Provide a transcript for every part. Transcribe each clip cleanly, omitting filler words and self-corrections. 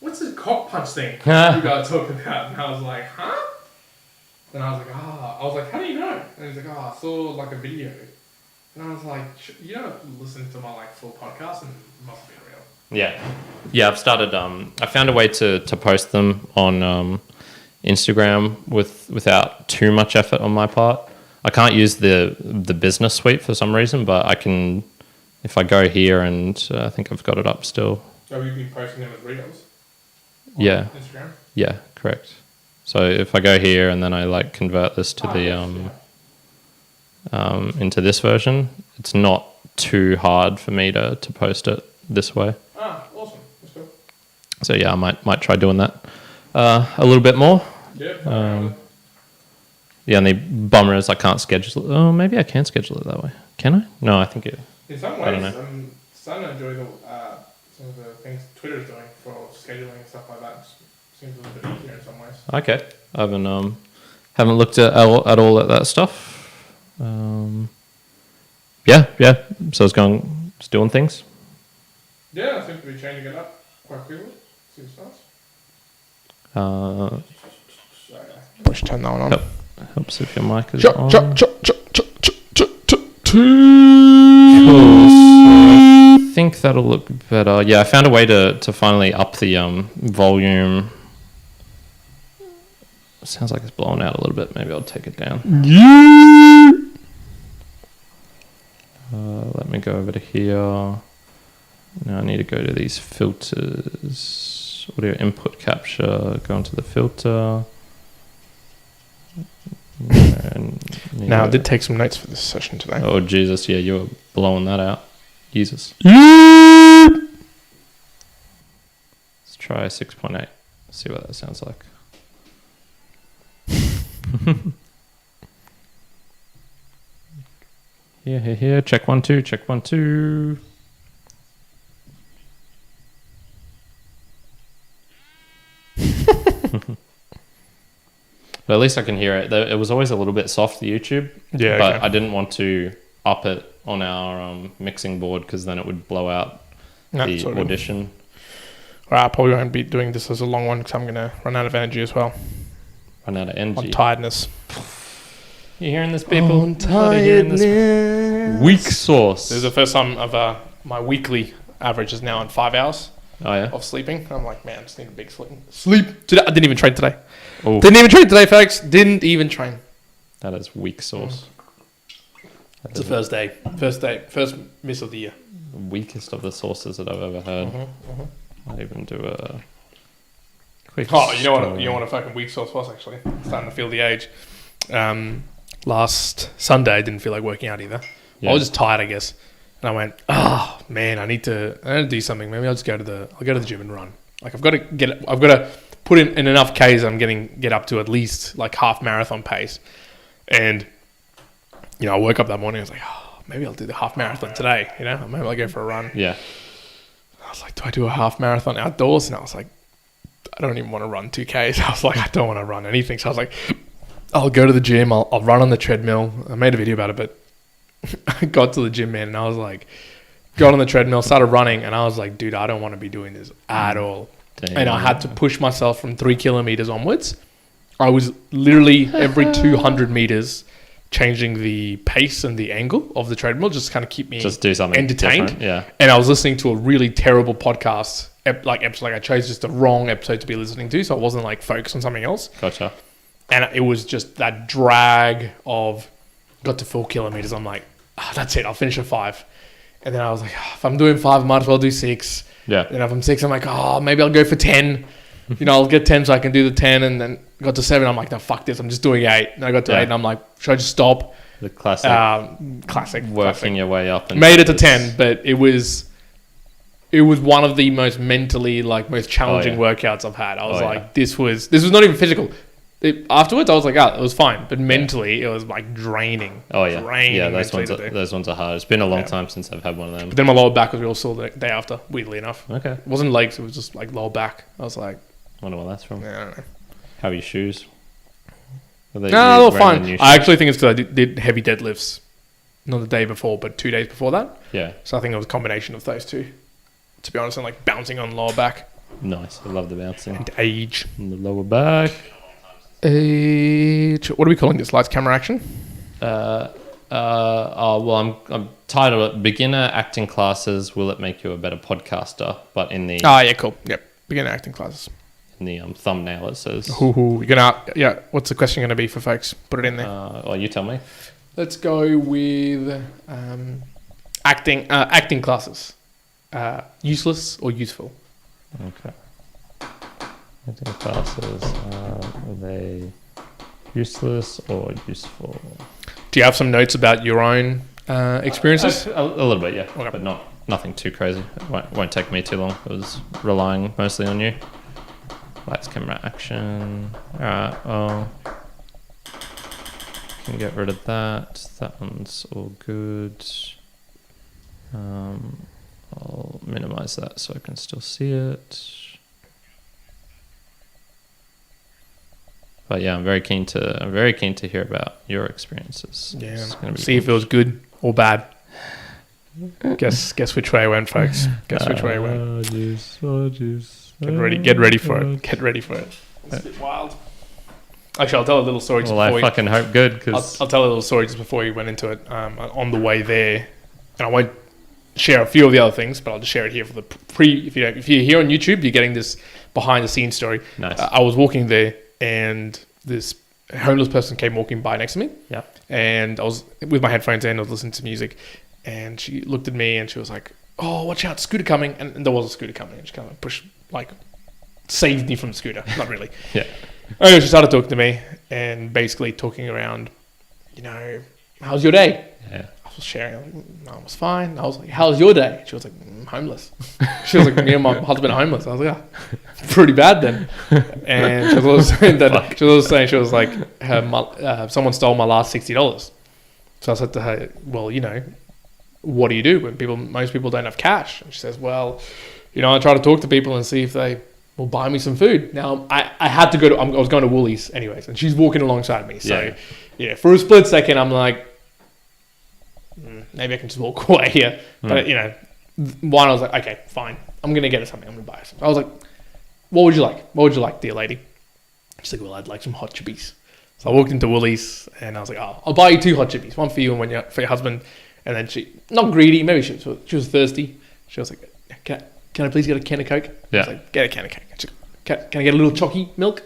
what's this cock punch thing you guys are talking about? And I was like, huh? And I was like, I was like, how do you know? And he's like, I saw like a video. And I was like, you don't listen to my like full podcast, and it must be real. Yeah. I've started. I found a way to post them on Instagram without too much effort on my part. I can't use the business suite for some reason, but I can if I go here and I think I've got it up still. So have you been posting them as reels? Yeah. Instagram? Yeah, correct. So if I go here and then I like convert this to into this version, it's not too hard for me to post it this way. Awesome. That's cool. So yeah, I might try doing that a little bit more. Yeah. The only bummer is I can't schedule it. Oh, maybe I can schedule it that way. Can I? No, I think it. In some ways, I'm starting to enjoy some of the things Twitter's doing for scheduling and stuff like that. Seems a little bit easier in some ways. Okay, I haven't looked at all at that stuff. Yeah. So it's doing things. Yeah, I seem to be changing it up quite quickly. Seems nice. Push turn that one on. Helps if your mic is on. Cool. I think that'll look better. Yeah, I found a way to finally up the volume. Sounds like it's blowing out a little bit. Maybe I'll take it down. Let me go over to here. Now I need to go to these filters. Audio input capture. Go into the filter. Now, I did take some notes for this session today. Oh, Jesus. Yeah, you were blowing that out. Jesus. Let's try 6.8. See what that sounds like. Here. Check 1 2. Check 1 2. But at least I can hear it. It was always a little bit soft, the YouTube. Yeah. But okay. I didn't want to up it on our mixing board because then it would blow out the audition. Alright, I probably won't be doing this as a long one because I'm going to run out of energy as well. Run out of energy? On tiredness. You hearing this, people? On tiredness. Weak sauce. This is the first time my weekly average is now on 5 hours. Oh, yeah? Of sleeping. I'm like, man, I just need a big sleep. Today, I didn't even train today. Ooh. Didn't even train today, folks. Didn't even train. That is weak sauce. It's the first day. First miss of the year. The weakest of the sauces that I've ever heard. I'll even do a quick you know what a fucking weak sauce was, actually. Starting to feel the age. Last Sunday, I didn't feel like working out either. Yeah. I was just tired, I guess. And I went, man, I need to do something. Maybe I'll just go to the gym and run. Like I've got to put in enough Ks. I'm get up to at least like half marathon pace. And I woke up that morning. I was like, maybe I'll do the half marathon today. Maybe I'll go for a run. Yeah. I was like, do I do a half marathon outdoors? And I was like, I don't even want to run 2Ks. I was like, I don't want to run anything. So I was like, I'll go to the gym. I'll run on the treadmill. I made a video about it, but I got to the gym, man, and I was like, got on the treadmill, started running, and I was like, dude, I don't want to be doing this at all. Damn. And I had to push myself from 3 kilometers onwards. I was literally every 200 meters changing the pace and the angle of the treadmill just to kind of keep me just do something entertained. Different. Yeah. And I was listening to a really terrible podcast, like I chose just the wrong episode to be listening to, so I wasn't like focused on something else. Gotcha. And it was just that drag of got to 4 kilometers. I'm like, that's it. I'll finish at 5. And then I was like, if I'm doing 5, I might as well do 6. Yeah. And if I'm 6, I'm like, maybe I'll go for 10. I'll get 10 so I can do the 10. And then got to 7. I'm like, no, fuck this. I'm just doing 8. And I got to 8 and I'm like, should I just stop? The classic. Classic. Working your way up. Made it to 10, but it was one of the most mentally, most challenging workouts I've had. I was like, this was not even physical. Afterwards, I was like, it was fine. But mentally, it was like draining. Oh, yeah. Draining. Yeah, those ones are hard. It's been a long time since I've had one of them. But then my lower back was real sore the day after, weirdly enough. Okay. It wasn't legs, it was just like lower back. I was like... I wonder what that's from. Yeah, I don't know. How are your shoes? No, they were fine. I actually think it's because I did heavy deadlifts. Not the day before, but 2 days before that. Yeah. So I think it was a combination of those two. To be honest, and bouncing on lower back. Nice. I love the bouncing. And age. And the lower back. Age. What are we calling this? Lights, camera, action? Well, I'm titled it Beginner Acting Classes. Will it make you a better podcaster? But in the Oh, yeah, cool. Yep. Beginner acting classes. in the thumbnail it says. Ooh, you're gonna, yeah. What's the question gonna be for folks? Put it in there. Well, you tell me. Let's go with acting classes. Useless or useful? Okay. Acting classes, are they useless or useful? Do you have some notes about your own experiences? A little bit, yeah. Okay. But nothing too crazy. It won't take me too long. It was relying mostly on you. Lights, camera, action. Alright, well, can get rid of that. That one's all good. I'll minimize that so I can still see it. But yeah, I'm very keen to hear about your experiences. Yeah. It's gonna be See if it was good or bad. Guess which way I went, folks. Guess which way I went. Juice. Get ready for it. Get ready for it. It's a bit wild. Actually, I'll tell a little story just Well, before I fucking hope good, because I'll tell a little story just before we went into it. On the way there, and I won't share a few of the other things, but I'll just share it here for the pre. If you're here on YouTube, you're getting this behind the scenes story. nice. I was walking there, and this homeless person came walking by next to me. Yeah. And I was with my headphones in, I was listening to music, and she looked at me and she was like, "Oh, watch out, scooter coming!" And there was a scooter coming, and she kind of saved me from the scooter. Not really. Yeah. Anyway, she started talking to me and basically talking around, how's your day? Yeah. I was sharing, I was fine. I was like, how's your day? She was like, homeless. She was like, me and my husband are homeless. I was like, pretty bad then. And she was also saying that, she was like, someone stole my last $60. So I said to her, well, what do you do when most people don't have cash? And she says, well, I try to talk to people and see if they will buy me some food. Now, I had to go I was going to Woolies anyways, and she's walking alongside me. So, for a split second, I'm like, maybe I can just walk away here. But, one, I was like, okay, fine. I'm going to get her something. I'm going to buy her something. I was like, what would you like? What would you like, dear lady? She's like, well, I'd like some hot chippies. So I walked into Woolies, and I was like, oh, I'll buy you 2 hot chippies. One for you and one for your husband. And then she, not greedy, maybe she was thirsty. She was like, can I please get a can of Coke? Yeah. I was like, get a can of Coke. She, can I get a little chalky milk?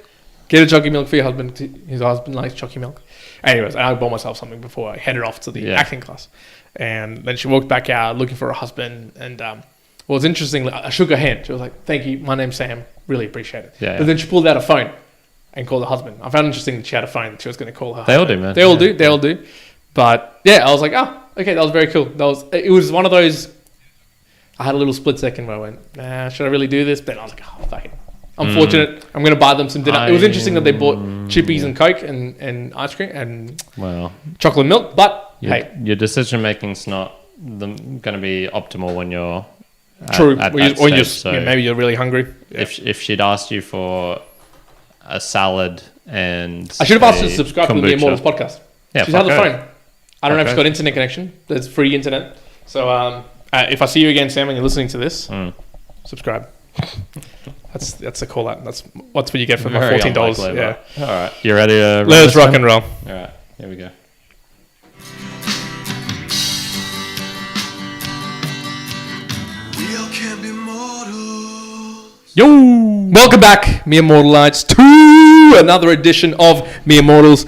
Get a chalky milk for your husband. His husband likes chalky milk. Anyways, I bought myself something before I headed off to the acting class. And then she walked back out looking for her husband. And well, it's interesting. I shook her hand. She was like, thank you. My name's Sam. Really appreciate it. Yeah. But then she pulled out a phone and called her husband. I found it interesting that she had a phone that she was going to call her They husband. all do, man. They all do. But yeah, I was like, oh, okay, that was very cool. It was one of those, I had a little split second where I went, nah, should I really do this? But I was like, oh, fuck it. I'm fortunate. I'm going to buy them some dinner. It was interesting that they bought chippies and Coke and ice cream and chocolate milk. But your decision making's not going to be optimal when you're true. At Or that stage, maybe you're really hungry. Yeah. If she'd asked you for a salad and I should have asked her to subscribe to the Immortals podcast. Yeah, she's had the phone. I don't know if she's got internet connection. There's free internet. So if I see you again, Sam, and you're listening to this, subscribe. That's a call out. That's what you get for my $14. Yeah. All right. You ready to Let's rock and roll. All right. Here we go. We all can be mortals. Yo! Welcome back, Mere Mortalites, to another edition of Mere Mortals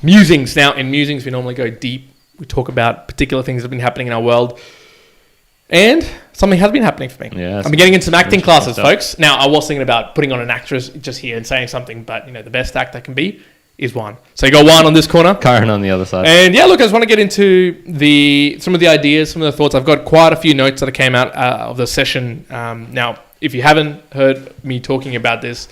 Musings. Now, in Musings, we normally go deep. We talk about particular things that have been happening in our world. And something has been happening for me. Yeah, I've been getting into some acting classes, stuff. folks. Now, I was thinking about putting on an actress just here and saying something, but, the best act I can be is Juan. So you got Juan on this corner. Kyrin on the other side. And yeah, look, I just want to get into some of the ideas, some of the thoughts. I've got quite a few notes that came out of the session. Now, if you haven't heard me talking about this,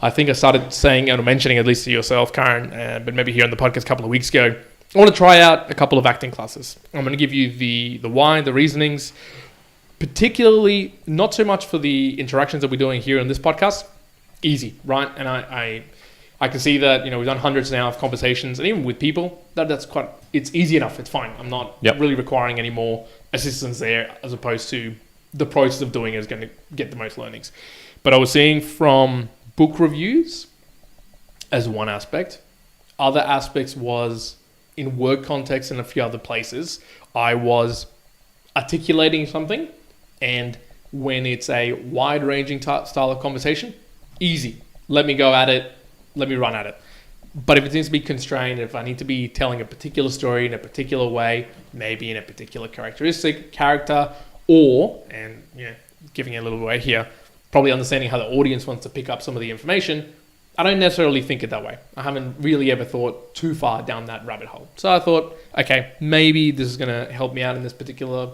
I think I started saying and mentioning, at least to yourself, Kyrin, but maybe here on the podcast a couple of weeks ago, I want to try out a couple of acting classes. I'm going to give you the why, the reasonings, particularly not so much for the interactions that we're doing here in this podcast. Easy, right? And I can see that, we've done hundreds now of conversations, and even with people, that's it's easy enough. It's fine. I'm not really requiring any more assistance there, as opposed to, the process of doing it is going to get the most learnings. But I was seeing from book reviews as one aspect. Other aspects was in work context and a few other places. I was articulating something, and when it's a wide-ranging style of conversation, easy. Let me go at it. Let me run at it. But if it needs to be constrained, if I need to be telling a particular story in a particular way, maybe in a particular character, or, and giving it a little away here, probably understanding how the audience wants to pick up some of the information, I don't necessarily think it that way. I haven't really ever thought too far down that rabbit hole. So I thought, okay, maybe this is going to help me out in this particular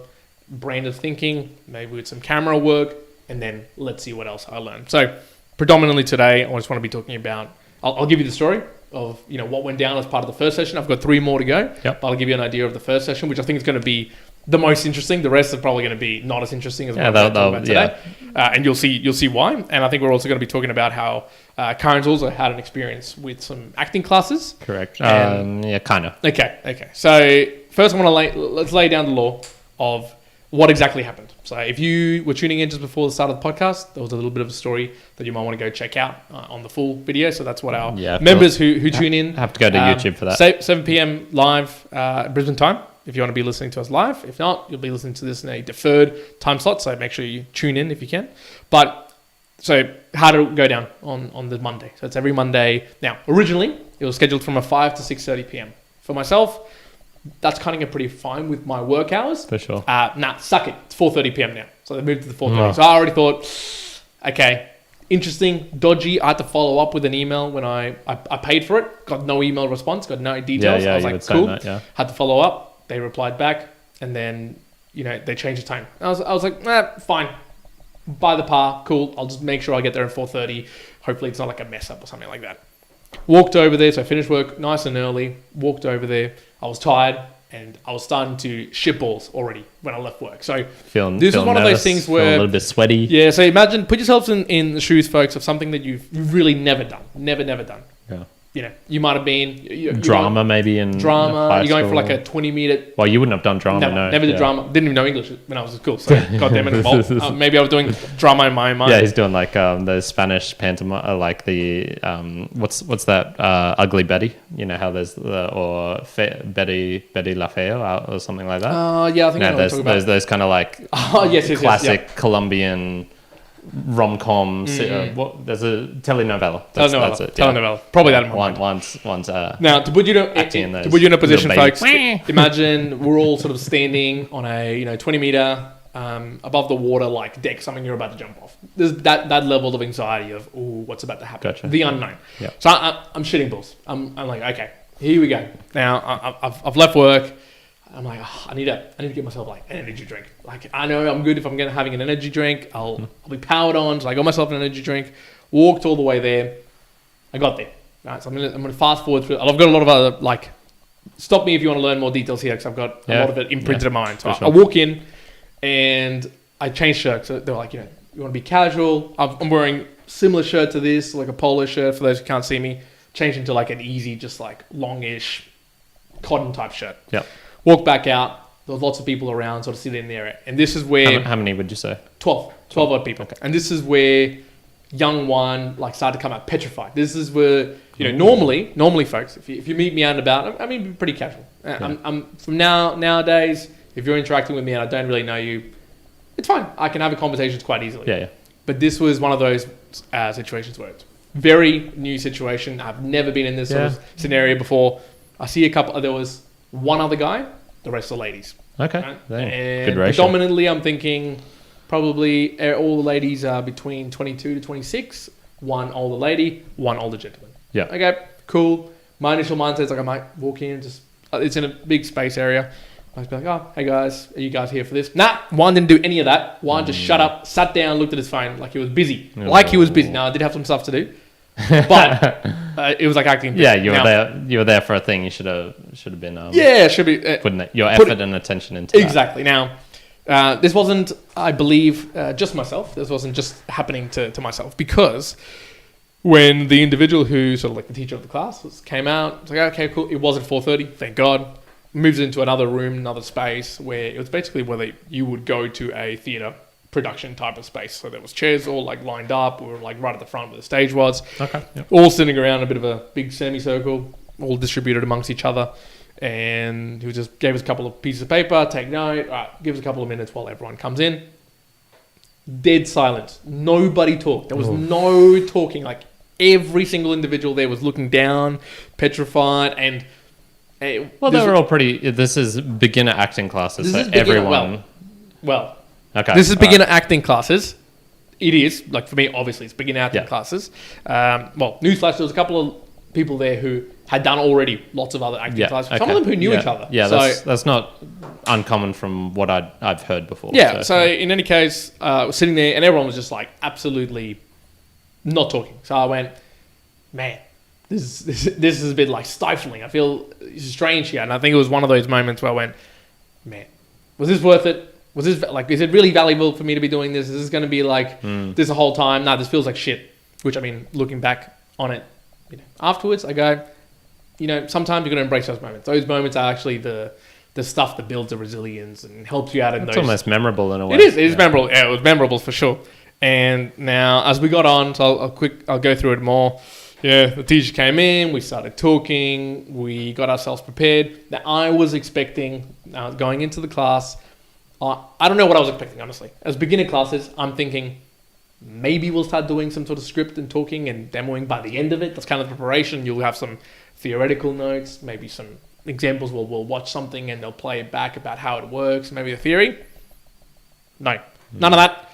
brand of thinking, maybe with some camera work, and then let's see what else I learn. So predominantly today, I just want to be talking about, I'll give you the story of what went down as part of the first session. I've got 3 more to go, Yep. but I'll give you an idea of the first session, which I think is going to be the most interesting. The rest are probably going to be not as interesting as what I'm going to talk about today. And you'll see why. And I think we're also going to be talking about how Kyrin's also had an experience with some acting classes. Correct. Yeah, kind of. Okay. So first, let's lay down the law of what exactly happened. So if you were tuning in just before the start of the podcast, there was a little bit of a story that you might want to go check out on the full video. So that's what our members who tune in have to go to YouTube for that. 7 p.m. live Brisbane time. If you want to be listening to us live. If not, you'll be listening to this in a deferred time slot. So make sure you tune in if you can. But so how did it go down on the Monday? So it's every Monday. Now, originally, it was scheduled from a 5 to 6:30 p.m. For myself, that's cutting it pretty fine with my work hours. For sure. Suck it. It's 4:30 p.m. now. So they moved to the 4:30. So I already thought, okay, interesting, dodgy. I had to follow up with an email when I paid for it. Got no email response. Got no details. I was like, cool. Had to follow up. They replied back, and then they changed the time. I was like, fine, by the par, cool. I'll just make sure I get there at 4:30. Hopefully, it's not like a mess up or something like that. Walked over there, so I finished work nice and early. Walked over there. I was tired, and I was starting to shit balls already when I left work. So this is one of those things where a little bit sweaty. Yeah. So imagine, put yourselves in the shoes, folks, of something that you've really never done, never done. Yeah. You might have been drama, maybe in drama. You're going for school. like a 20-minute. Well, you wouldn't have done drama. Never did drama. Didn't even know English when I was at school. So goddamn it. Well, maybe I was doing drama in my mind. Yeah, he's doing like the Spanish pantomime, like the what's that? Ugly Betty. You know how there's Betty La Fea or something like that. Yeah, I think I know what you're talking about. There's those kind of like classic Colombian rom-com. There's a telenovela. That's it. Telenovela. Probably that in my mind. Once. Now, to put you in a position, folks, imagine we're all sort of standing on a 20-meter above the water like deck, something you're about to jump off. There's that level of anxiety of what's about to happen, Gotcha. the unknown. Yeah. So I'm shitting balls. I'm like, okay, here we go. Now I've left work. I'm like, I need to get myself like an energy drink. Like, I know I'm good if I'm having an energy drink. I'll be powered on. So I got myself an energy drink. Walked all the way there. I got there. Right, so I'm gonna fast forward through. I've got a lot of other stop me if you want to learn more details here because I've got a lot of it imprinted in my mind. So I walk in and I change shirts. So they're like, you want to be casual. I'm wearing similar shirt to this, like a polo shirt for those who can't see me. Changed into like an easy, just like longish cotton type shirt. Yeah. Walked back out. There was lots of people around, sort of sitting there. And this is where... How many would you say? 12 odd people. Okay. And this is where young one started to come out petrified. This is where, normally folks, if you meet me out and about, I mean, pretty casual. I'm from nowadays, if you're interacting with me and I don't really know you, it's fine. I can have a conversation quite easily. Yeah. But this was one of those situations where it's very new situation. I've never been in this sort of scenario before. I see a couple... There was one other guy, the rest are ladies. Okay. Right? And good ratio. Predominantly, I'm thinking probably all the ladies are between 22 to 26. One older lady, one older gentleman. Yeah. Okay, cool. My initial mindset is like I might walk in, it's in a big space area. I was like, oh, hey guys, are you guys here for this? Nah, one didn't do any of that. One just shut up, sat down, looked at his phone like he was busy. Now, I did have some stuff to do. But it was like acting. Yeah, you were there for a thing. You should have been. Should be putting your effort and attention into exactly. Now, this wasn't, I believe, just myself. This wasn't just happening to myself because when the individual who sort of like the teacher of the class came out, it's like, okay, cool. It was at 4:30. Thank God. Moves into another room, another space where it was basically where you would go to a theater production type of space. So there was chairs all like lined up. We were like right at the front where the stage was. Okay. Yep. All sitting around a bit of a big semicircle, all distributed amongst each other. And he just gave us a couple of pieces of paper, take note, all right, give us a couple of minutes while everyone comes in. Dead silence. Nobody talked. There was no talking. Like every single individual there was looking down, petrified, and they were all pretty. This is beginner acting classes, so everyone. Well, okay. This is beginner acting classes. It is like for me, obviously, it's beginner acting Yeah. classes. Newsflash, there was a couple of people there who had done already lots of other acting classes. Some of them who knew each other. Yeah, so, that's not uncommon from what I've heard before. Yeah, so in any case, we're sitting there and everyone was just like absolutely not talking. So I went, man, this is a bit like stifling. I feel strange here. And I think it was one of those moments where I went, man, was this worth it? Was this like, is it really valuable for me to be doing this? Is this going to be like this the whole time? No, this feels like shit. Which, I mean, looking back on it, afterwards, I go, sometimes you're going to embrace those moments. Those moments are actually the stuff that builds the resilience and helps you out in those. It's almost memorable in a way. It is memorable. Yeah, it was memorable for sure. And now, as we got on, so I'll go through it more. Yeah, the teacher came in, we started talking, we got ourselves prepared. Now, I was expecting, going into the class, I don't know what I was expecting, honestly. As beginner classes, I'm thinking, maybe we'll start doing some sort of script and talking and demoing by the end of it. That's kind of the preparation. You'll have some theoretical notes, maybe some examples where we'll watch something and they'll play it back about how it works, maybe the theory. No, none of that.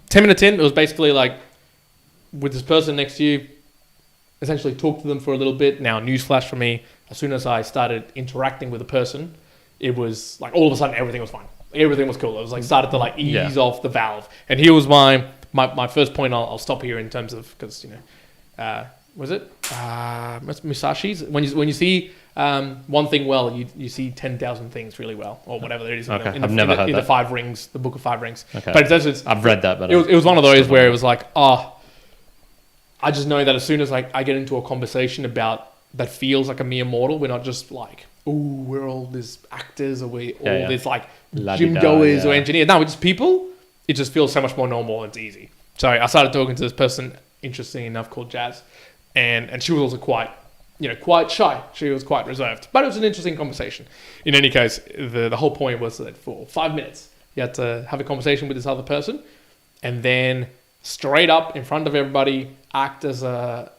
10 minutes in, it was basically like, with this person next to you, essentially talk to them for a little bit. Now, newsflash for me, as soon as I started interacting with a person, it was like all of a sudden everything was fine. Everything was cool. It was like started to like ease off the valve. And here was my first point. I'll stop here in terms of, because was it Musashi's? When you see one thing well, you see 10,000 things really well, or whatever it is. Okay, in I've never heard in that. the Five Rings, the Book of Five Rings. Okay, but it's I've read that, but it was one of those where it was like, I just know that as soon as I get into a conversation about that feels like a mere mortal, we're not just like, we're all these actors, or we're all this like gym goers or engineers. No, we're just people. It just feels so much more normal and it's easy. So I started talking to this person, interesting enough, called Jazz, and she was also quite shy. She was quite reserved, but it was an interesting conversation. In any case, the whole point was that for 5 minutes, you had to have a conversation with this other person, and then straight up in front of everybody, act as a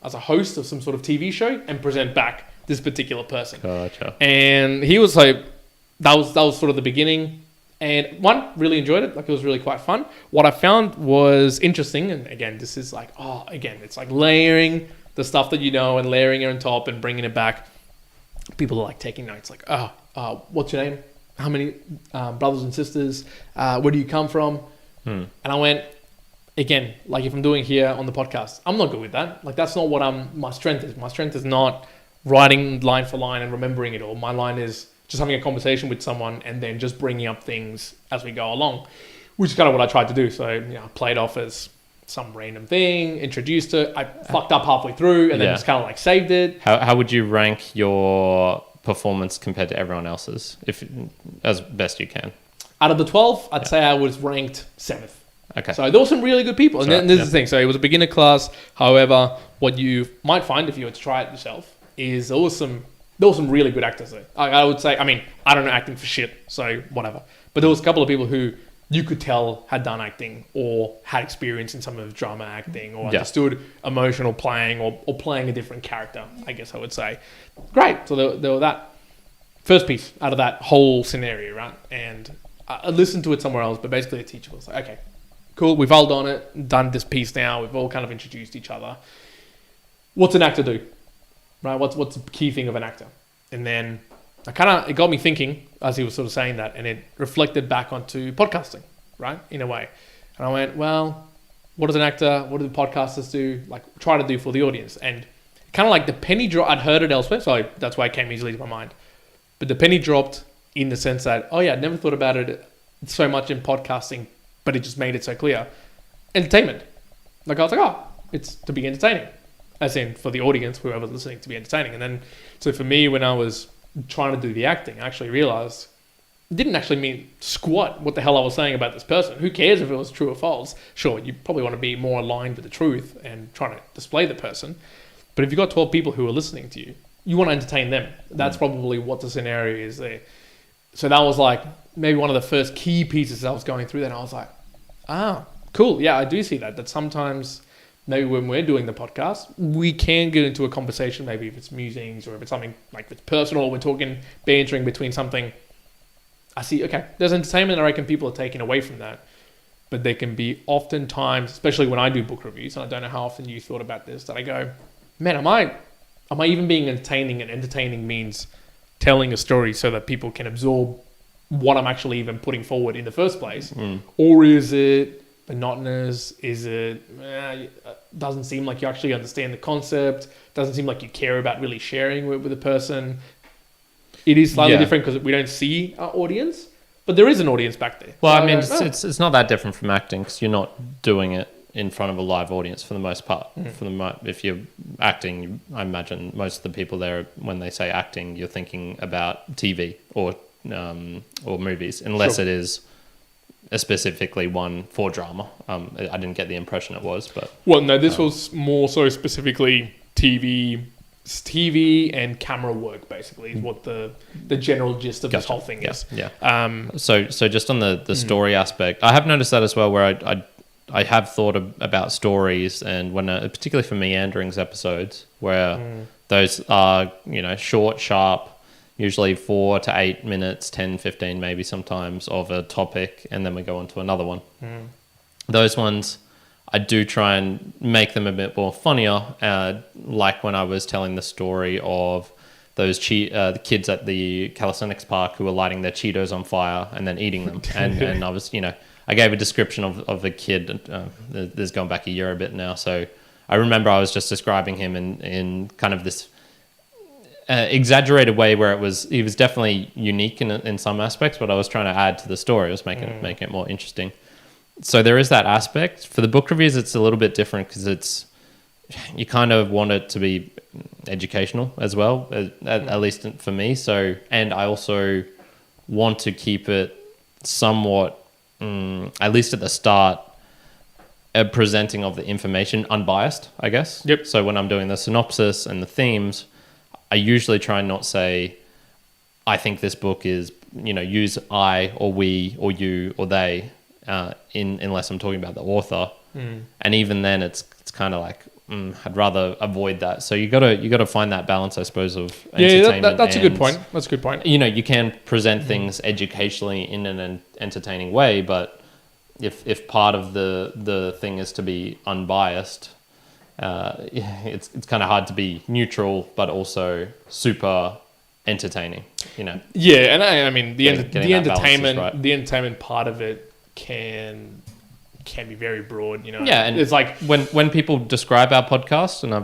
host of some sort of TV show and present back this particular person. Gotcha. And he was like, that was sort of the beginning. And really enjoyed it. Like, it was really quite fun. What I found was interesting, and again, this is like, it's like layering the stuff that you know and layering it on top and bringing it back. People are like taking notes, like, what's your name? How many brothers and sisters? Where do you come from? And I went, again, like if I'm doing here on the podcast, I'm not good with that. Like, that's not what my strength is. My strength is not writing line for line and remembering it all. My line is just having a conversation with someone and then just bringing up things as we go along, which is kind of what I tried to do. So, I played off as some random thing, introduced it. I fucked up halfway through and then just kind of like saved it. How would you rank your performance compared to everyone else's, if as best you can? Out of the 12, I'd say I was ranked 7th. Okay. So there were some really good people. And then this is the thing. So it was a beginner class. However, what you might find if you were to try it yourself is there were some really good actors there. I would say, I don't know acting for shit, so whatever. But there was a couple of people who you could tell had done acting or had experience in some of drama acting or understood emotional playing or playing a different character, I guess I would say. Great. So there were that first piece out of that whole scenario, right? And I listened to it somewhere else, but basically the teacher was like, okay, cool, we've all done this piece now. We've all kind of introduced each other. What's an actor do? Right? What's the key thing of an actor? And then it got me thinking as he was sort of saying that, and it reflected back onto podcasting, right? In a way. And I went, well, what does an actor, what do the podcasters do? Like, try to do for the audience. And kind of like the penny drop, I'd heard it elsewhere, so that's why it came easily to my mind. But the penny dropped in the sense that, I'd never thought about it so much in podcasting, but it just made it so clear. Entertainment. Like, I was like, it's to be entertaining. As in, for the audience, whoever's listening, to be entertaining. And then, so for me, when I was trying to do the acting, I actually realized didn't actually mean squat what the hell I was saying about this person. Who cares if it was true or false? Sure, you probably want to be more aligned with the truth and trying to display the person. But if you've got 12 people who are listening to you, you want to entertain them. That's probably what the scenario is there. So that was like maybe one of the first key pieces I was going through. Then I was like, cool. Yeah, I do see that. That sometimes maybe when we're doing the podcast, we can get into a conversation, maybe if it's musings or if it's something like if it's personal, we're talking, bantering between something. I see, okay, there's entertainment I reckon people are taking away from that. But there can be oftentimes, especially when I do book reviews, and I don't know how often you thought about this, that I go, man, am I even being entertaining? And entertaining means telling a story so that people can absorb what I'm actually even putting forward in the first place. Or is it monotonous? Is it doesn't seem like you actually understand the concept? Doesn't seem like you care about really sharing with the person? It is slightly different because we don't see our audience, but there is an audience back there. Well, I mean, it's not that different from acting because you're not doing it in front of a live audience for the most part. If you're acting, I imagine most of the people there, when they say acting, you're thinking about TV or movies, unless it is specifically one for drama. I didn't get the impression it was, but well, no, this was more so specifically TV and camera work. Basically, is what the general gist of this whole thing is. So just on the story aspect, I have noticed that as well, where I have thought about stories, and when particularly for meanderings episodes, where those are short, sharp, usually 4 to 8 minutes, 10, 15 maybe sometimes of a topic, and then we go on to another one. Those ones, I do try and make them a bit more funnier, like when I was telling the story of those the kids at the calisthenics park who were lighting their Cheetos on fire and then eating them. And I was, I gave a description of a kid. This is going back a year a bit now. So I remember I was just describing him in kind of this exaggerated way where he was definitely unique in some aspects, but I was trying to add to the story. I was making it more interesting. So there is that aspect. For the book reviews, it's a little bit different because you kind of want it to be educational as well, at least for me. So, and I also want to keep it somewhat, at least at the start, a presenting of the information unbiased, I guess. Yep. So when I'm doing the synopsis and the themes, I usually try and not say, I think this book is, use I or we or you or they, unless I'm talking about the author. And even then it's kind of like, I'd rather avoid that. So you gotta find that balance, I suppose, of entertainment. That's a good point. That's a good point. You can present things educationally in an entertaining way, but if part of the thing is to be unbiased, it's kind of hard to be neutral but also super entertaining. Yeah, and I mean the entertainment, right. The entertainment part of it can be very broad. Yeah, and it's like when people describe our podcast, and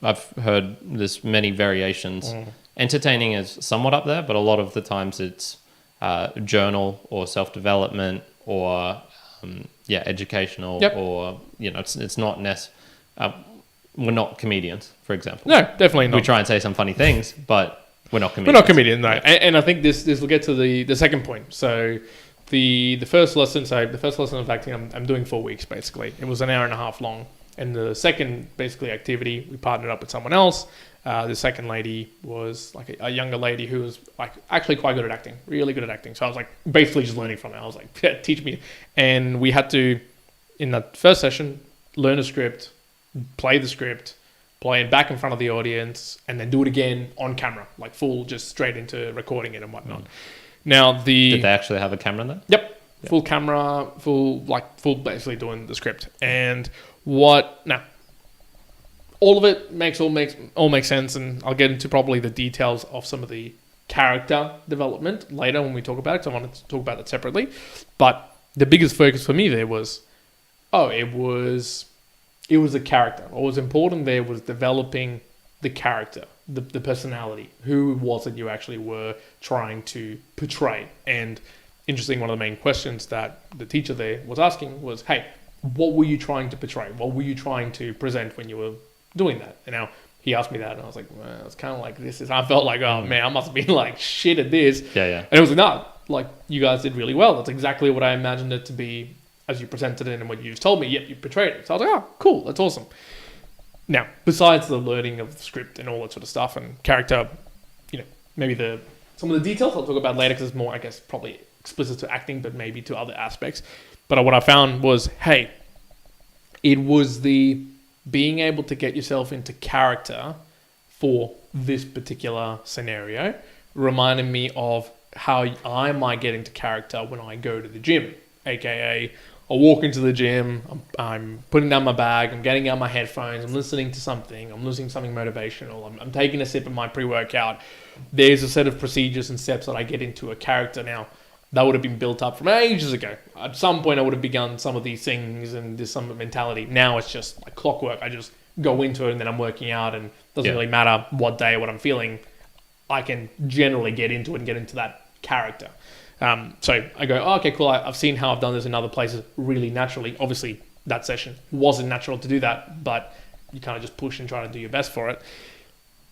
I've heard there's many variations. Entertaining is somewhat up there, but a lot of the times it's journal or self-development or educational. Yep. Or it's not we're not comedians, for example. No, definitely not. We try and say some funny things, but we're not comedians. We're not comedians, no. And I think this will get to the second point. So the first lesson of acting, I'm doing 4 weeks basically. It was an hour and a half long. And the second basically activity, we partnered up with someone else. The second lady was like a younger lady who was like actually quite good at acting, really good at acting. So I was like basically just learning from her. I was like, yeah, teach me. And we had to, in that first session, learn a script, play the script, play it back in front of the audience, and then do it again on camera, like full, just straight into recording it and whatnot. Now did they actually have a camera there? Yep. Full camera, full basically doing the script. And all of it makes sense, and I'll get into probably the details of some of the character development later when we talk about it, because I wanted to talk about that separately. But the biggest focus for me there was, it was the character. What was important there was developing the character, the personality. Who was it you actually were trying to portray? And interesting, one of the main questions that the teacher there was asking was, hey, what were you trying to portray? What were you trying to present when you were doing that? And now he asked me that, and I was like, well, it's kind of like I felt like, oh man, I must have been like shit at this. Yeah. And it was like, no, like you guys did really well. That's exactly what I imagined it to be as you presented it and what you just told me. Yep, you portrayed it. So I was like, oh, cool, that's awesome. Now, besides the learning of the script and all that sort of stuff and character, maybe some of the details I'll talk about later because it's more, I guess, probably explicit to acting, but maybe to other aspects. But what I found was, hey, it was the being able to get yourself into character for this particular scenario reminded me of how I might get into character when I go to the gym, aka I walk into the gym, I'm putting down my bag, I'm getting out my headphones, I'm listening to something, I'm listening to something motivational, I'm taking a sip of my pre-workout. There's a set of procedures and steps that I get into a character now. That would have been built up from ages ago. At some point I would have begun some of these things and there's some mentality. Now it's just like clockwork. I just go into it and then I'm working out and it doesn't really matter what day or what I'm feeling. I can generally get into it and get into that character. So I go, oh, okay, cool. I've seen how I've done this in other places really naturally. Obviously, that session wasn't natural to do that, but you kind of just push and try to do your best for it.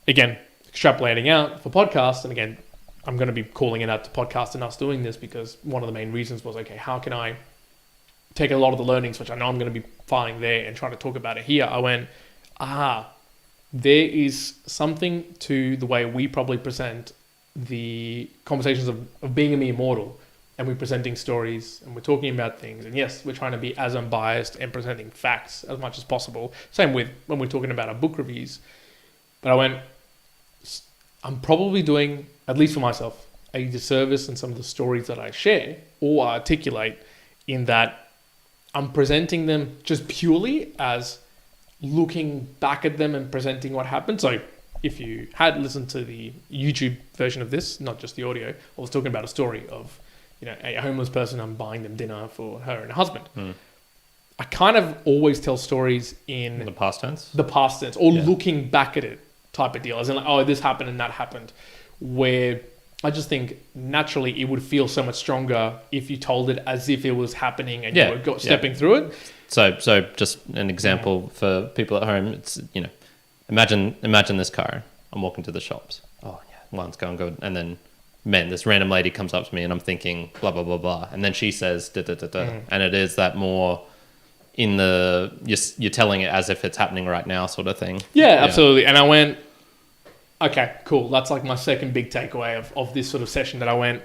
Again, extrapolating out for podcasts, and again, I'm going to be calling it out to podcast and us doing this because one of the main reasons was, okay, how can I take a lot of the learnings, which I know I'm going to be finding there and trying to talk about it here. I went, there is something to the way we probably present the conversations of being a mere mortal, and we're presenting stories and we're talking about things, and yes, we're trying to be as unbiased and presenting facts as much as possible. Same with when we're talking about our book reviews. But I went, I'm probably doing, at least for myself, a disservice in some of the stories that I share or articulate, in that I'm presenting them just purely as looking back at them and presenting what happened. So if you had listened to the YouTube version of this, not just the audio, I was talking about a story of, a homeless person. I'm buying them dinner for her and her husband. I kind of always tell stories in the past tense, or looking back at it type of deal, as in like, oh, this happened and that happened, where I just think naturally it would feel so much stronger if you told it as if it was happening and you were stepping through it. So just an example for people at home. It's, imagine this car. I'm walking to the shops. Oh yeah, one's going good. And then, this random lady comes up to me and I'm thinking blah, blah, blah, blah. And then she says da, da, da, da. And it is that more in the, you're telling it as if it's happening right now sort of thing. Yeah, absolutely. And I went, okay, cool. That's like my second big takeaway of this sort of session, that I went,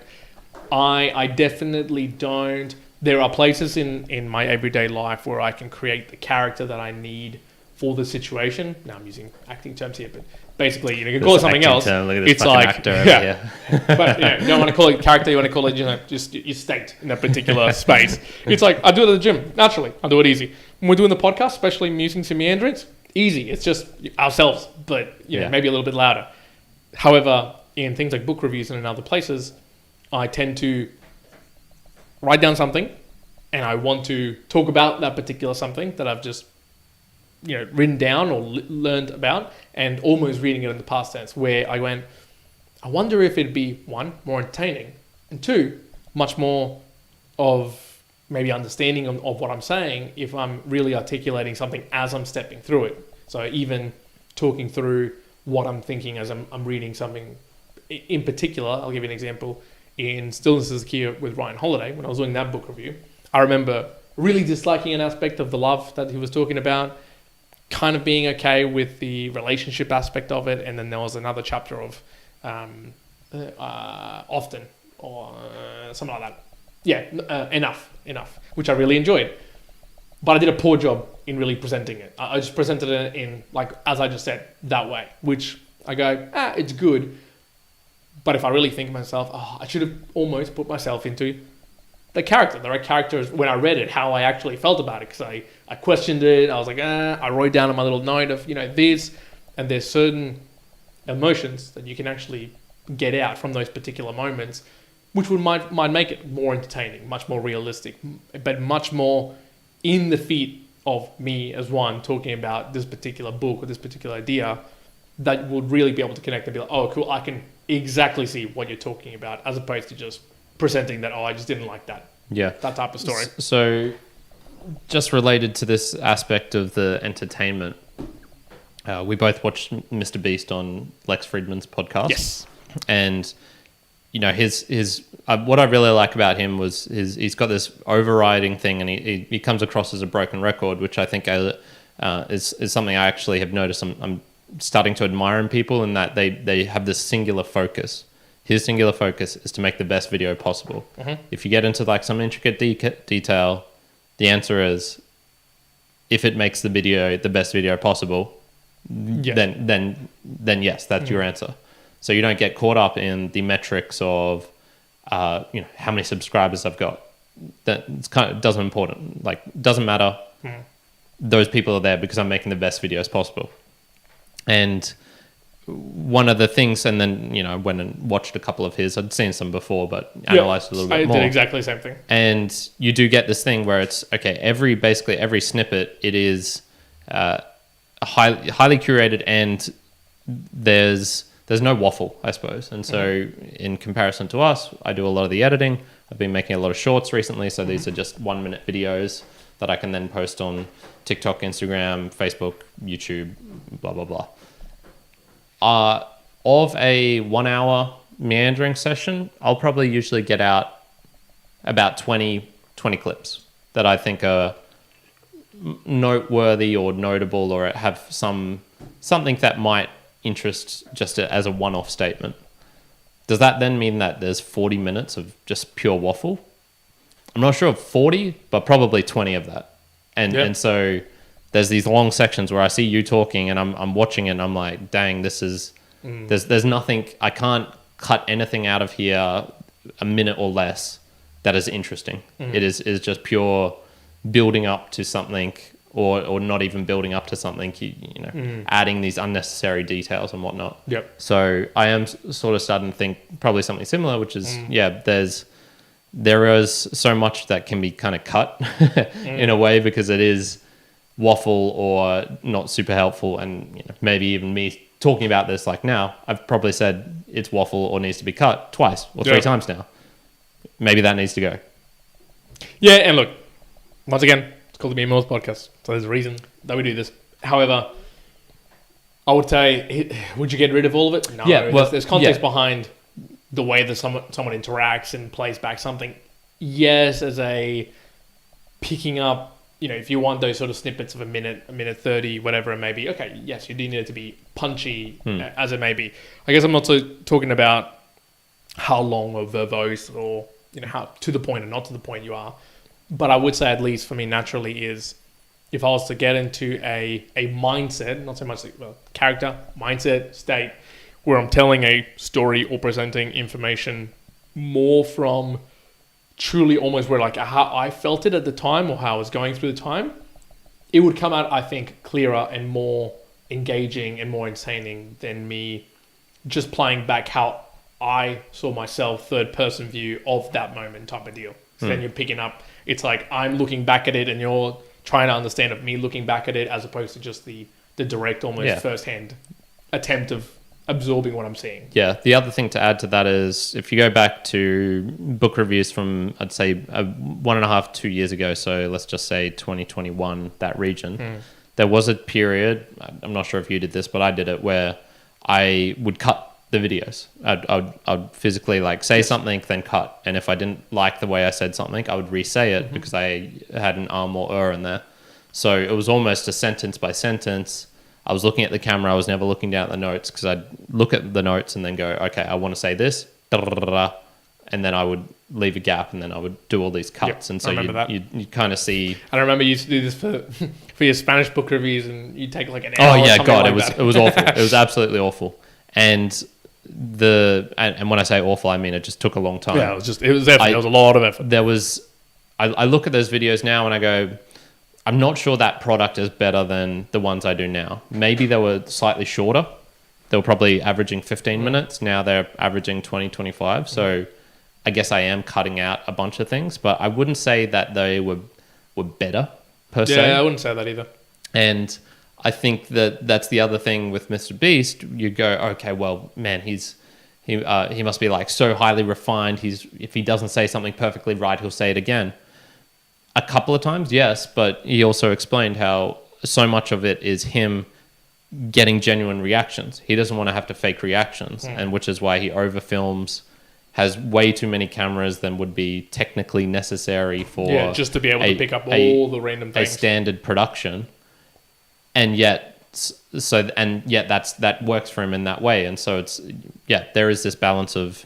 I definitely don't. There are places in my everyday life where I can create the character that I need for the situation. Now I'm using acting terms here, but basically, you can call it something else. It's like, but you don't want to call it character. You want to call it, just your state in a particular space. It's like, I do it at the gym naturally. I do it easy. When we're doing the podcast, especially Musings and Meanderings, easy. It's just ourselves, but maybe a little bit louder. However, in things like book reviews and in other places, I tend to write down something and I want to talk about that particular something that I've just written down or learned about, and almost reading it in the past tense, where I went, I wonder if it'd be, one, more entertaining, and two, much more of maybe understanding of what I'm saying if I'm really articulating something as I'm stepping through it. So even talking through what I'm thinking as I'm reading something. In particular, I'll give you an example. In Stillness is the Key with Ryan Holiday, when I was doing that book review, I remember really disliking an aspect of the love that he was talking about, kind of being okay with the relationship aspect of it, and then there was another chapter of often or something like that. Enough, which I really enjoyed, but I did a poor job in really presenting it. I just presented it in, like, as I just said, that way, which I go, it's good, but if I really think of myself, I should have almost put myself into the character. The right characters, when I read it, how I actually felt about it, because I questioned it. I was like, I wrote down on my little note of, this, and there's certain emotions that you can actually get out from those particular moments, which might make it more entertaining, much more realistic, but much more in the feet of me as one talking about this particular book or this particular idea, that would really be able to connect and be like, oh, cool, I can exactly see what you're talking about, as opposed to just presenting that, I just didn't like that. Yeah. That type of story. So just related to this aspect of the entertainment, we both watched Mr. Beast on Lex Friedman's podcast. Yes. And you know, his what I really like about him was he's got this overriding thing, and he comes across as a broken record, which I think is something I actually have noticed. I'm starting to admire in people, in that they have this singular focus. His singular focus is to make the best video possible. If you get into like some intricate detail, the answer is, if it makes the video the best video possible, then yes, that's your answer. So you don't get caught up in the metrics of how many subscribers I've got. That it's doesn't matter. Those people are there because I'm making the best videos possible. And one of the things, and then I went and watched a couple of his. I'd seen some before, but analyzed a little bit more. I did exactly the same thing. And you do get this thing where it's basically every snippet, it is highly curated, and there's no waffle, I suppose. And so in comparison to us, I do a lot of the editing. I've been making a lot of shorts recently, so these are just 1 minute videos that I can then post on TikTok, Instagram, Facebook, YouTube, blah blah blah. Of a 1 hour meandering session, I'll probably usually get out about 20 clips that I think are noteworthy or notable, or have something that might interest just as a one-off statement. Does that then mean that there's 40 minutes of just pure waffle? I'm not sure of 40, but probably 20 of that. And so there's these long sections where I see you talking, and I'm watching it, and I'm like, dang, this is there's nothing, I can't cut anything out of here a minute or less that is interesting. It is just pure building up to something, or not even building up to something, adding these unnecessary details and whatnot. So I am sort of starting to think probably something similar, which is there is so much that can be kind of cut in a way, because it is waffle or not super helpful. And maybe even me talking about this like now, I've probably said it's waffle or needs to be cut twice or three times now. Maybe that needs to go. Yeah, and look, once again, it's called the Meme Mills Podcast, so there's a reason that we do this. However, I would say, would you get rid of all of it? No. There's context behind the way that someone interacts and plays back something. Yes, as a picking up, if you want those sort of snippets of a minute 30, whatever it may be, okay, yes, you do need it to be punchy, as it may be. I guess I'm not so talking about how long or verbose, or how to the point or not to the point you are. But I would say, at least for me, naturally, is if I was to get into a mindset, not so much character, mindset, state, where I'm telling a story or presenting information more from truly almost where how I felt it at the time, or how I was going through the time, it would come out, I think, clearer and more engaging and more entertaining than me just playing back how I saw myself, third person view of that moment type of deal. So then you're picking up, it's like I'm looking back at it, and you're trying to understand of me looking back at it, as opposed to just the direct, almost first-hand attempt of absorbing what I'm seeing. Yeah. The other thing to add to that is, if you go back to book reviews from, I'd say 1.5, 2 years ago, so let's just say 2021, that region, there was a period, I'm not sure if you did this, but I did it, where I would cut the videos. I'd physically say something, then cut. And if I didn't like the way I said something, I would re-say it because I had an or in there. So it was almost a sentence by sentence. I was looking at the camera. I was never looking down at the notes, because I'd look at the notes and then go, okay, I want to say this, and then I would leave a gap, and then I would do all these cuts. And so you kind of see. I remember you used to do this for your Spanish book reviews, and you take an hour. Oh yeah, God, it was awful. It was absolutely awful. And when I say awful, I mean it just took a long time. Yeah, it was effort. There was a lot of effort. I look at those videos now and I go, I'm not sure that product is better than the ones I do now. Maybe they were slightly shorter. They were probably averaging 15 minutes. Now they're averaging 20, 25. So I guess I am cutting out a bunch of things, but I wouldn't say that they were better per se. Yeah, I wouldn't say that either. And I think that's the other thing with Mr. Beast. You go, okay, well, man, he must be so highly refined. If he doesn't say something perfectly right, he'll say it again. A couple of times, yes, but he also explained how so much of it is him getting genuine reactions. He doesn't want to have to fake reactions, and which is why he overfilms has way too many cameras than would be technically necessary for just to be able to pick up all the random a things. standard production, and yet that works for him in that way. And so there is this balance of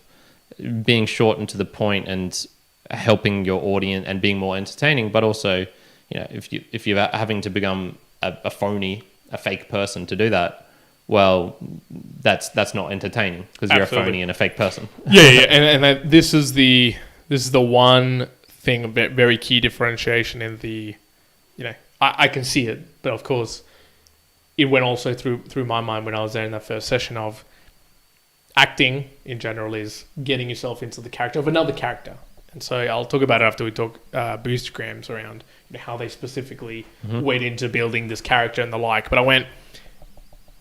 being short and to the point and helping your audience and being more entertaining, but also, if you're having to become a phony, a fake person to do that, well, that's not entertaining because you're a phony and a fake person. And this is the one thing, a very key differentiation in the, I can see it, but of course, it went also through my mind when I was there in that first session of acting in general is getting yourself into the character of another character. And so I'll talk about it after we talk Boostagrams around how they specifically went into building this character and the like. But I went,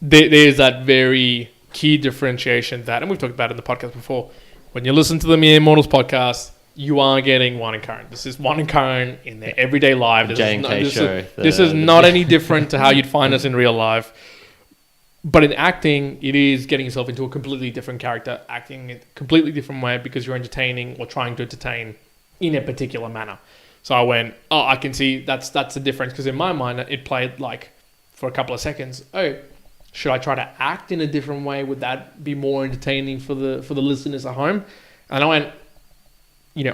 there's that very key differentiation that, and we've talked about it in the podcast before, when you listen to the Mere Immortals podcast, you are getting Juan and Kyrin. This is Juan and Kyrin in their everyday life. This is not any different to how you'd find us in real life. But in acting, it is getting yourself into a completely different character, acting in a completely different way because you're entertaining or trying to entertain in a particular manner. So I went, I can see that's the difference, because in my mind, it played like for a couple of seconds, should I try to act in a different way? Would that be more entertaining for the listeners at home? And I went,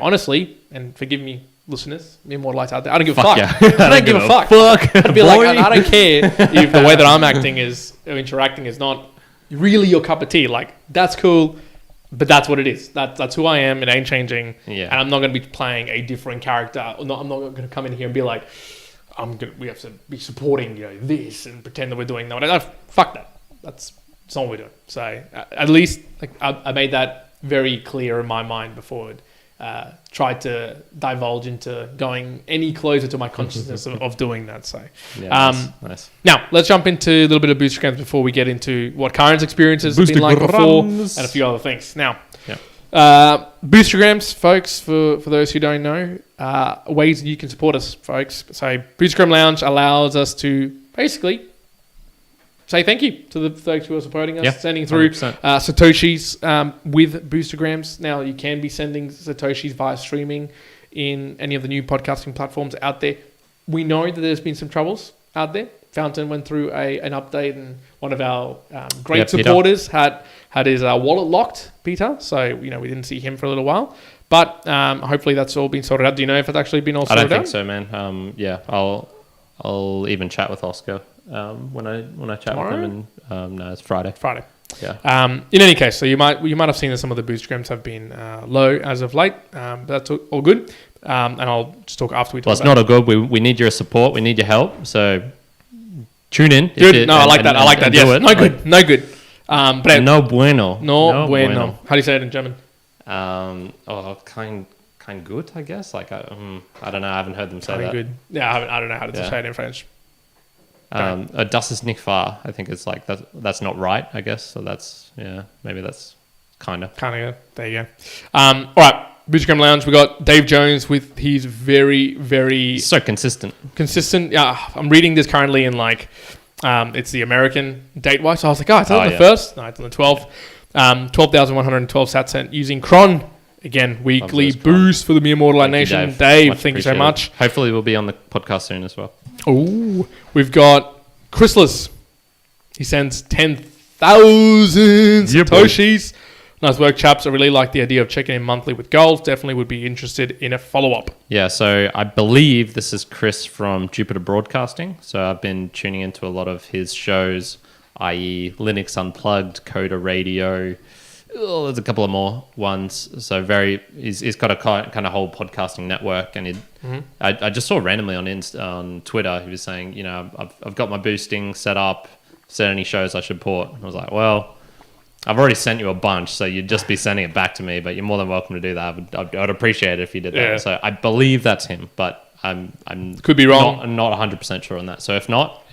honestly, and forgive me, listeners, me more lights out there, I don't give a fuck. Yeah. I don't give a fuck. I'd be like, I don't care if the way that I'm acting is, or interacting is not really your cup of tea. Like, that's cool, but that's what it is. That's who I am. It ain't changing. Yeah. And I'm not going to be playing a different character. I'm not going to come in here and be like, we have to be supporting this and pretend that we're doing that. Fuck that. That's not what we're doing. So at least I made that very clear in my mind before it tried to divulge into going any closer to my consciousness of doing that. So nice. Now let's jump into a little bit of Boostagrams before we get into what Kyrin's experiences have been like before and a few other things. Now, Boostagrams, folks, for those who don't know, ways you can support us, folks. So Boostagram Lounge allows us to basically say thank you to the folks who are supporting us, sending through Satoshis with Boostagrams. Now, you can be sending Satoshis via streaming in any of the new podcasting platforms out there. We know that there's been some troubles out there. Fountain went through an update, and one of our great supporters had his wallet locked, Peter. So, we didn't see him for a little while. But hopefully that's all been sorted out. Do you know if it's actually been all sorted out? I don't think so, man. I'll even chat with Oscar when I chat Tomorrow? with him. And no, it's Friday. Yeah. In any case, so you might have seen that some of the Boostagrams have been low as of late. But that's all good. And I'll just talk after we talk. Well, it's not all good. We need your support. We need your help. So tune in. Dude, I like that. Yes. Do it. No good. But no bueno. No bueno. How do you say it in German? Kind good, I guess. Like I don't know. I haven't heard them say that. Good. Yeah, I don't know how to say it in French. Das ist nicht wahr. I think it's like that's not right, I guess. So that's maybe that's kind of good. There you go. All right, Boostagram Lounge. We got Dave Jones with his very, very so consistent. Yeah, I'm reading this currently in it's the American date wise. So I was like, it's on the 1st. No, it's on the 12th. 12,112 sat sent using Cron. Again, weekly boost for the Mere Mortal Nation. Dave, thank you so much. Hopefully we'll be on the podcast soon as well. Oh, we've got ChrisLAS. He sends 10,000 Satoshis. Nice work, chaps. I really like the idea of checking in monthly with goals. Definitely would be interested in a follow-up. Yeah, so I believe this is Chris from Jupiter Broadcasting. So I've been tuning into a lot of his shows, i.e. Linux Unplugged, Coda Radio. There's a couple of more ones. So he's got a kind of whole podcasting network, and I just saw randomly on Twitter he was saying, I've got my boosting set up. Is there any shows I should port? And I was like, well, I've already sent you a bunch, so you'd just be sending it back to me. But you're more than welcome to do that. I'd appreciate it if you did that. Yeah. So I believe that's him, but I'm could be wrong. I'm not 100% sure on that. So if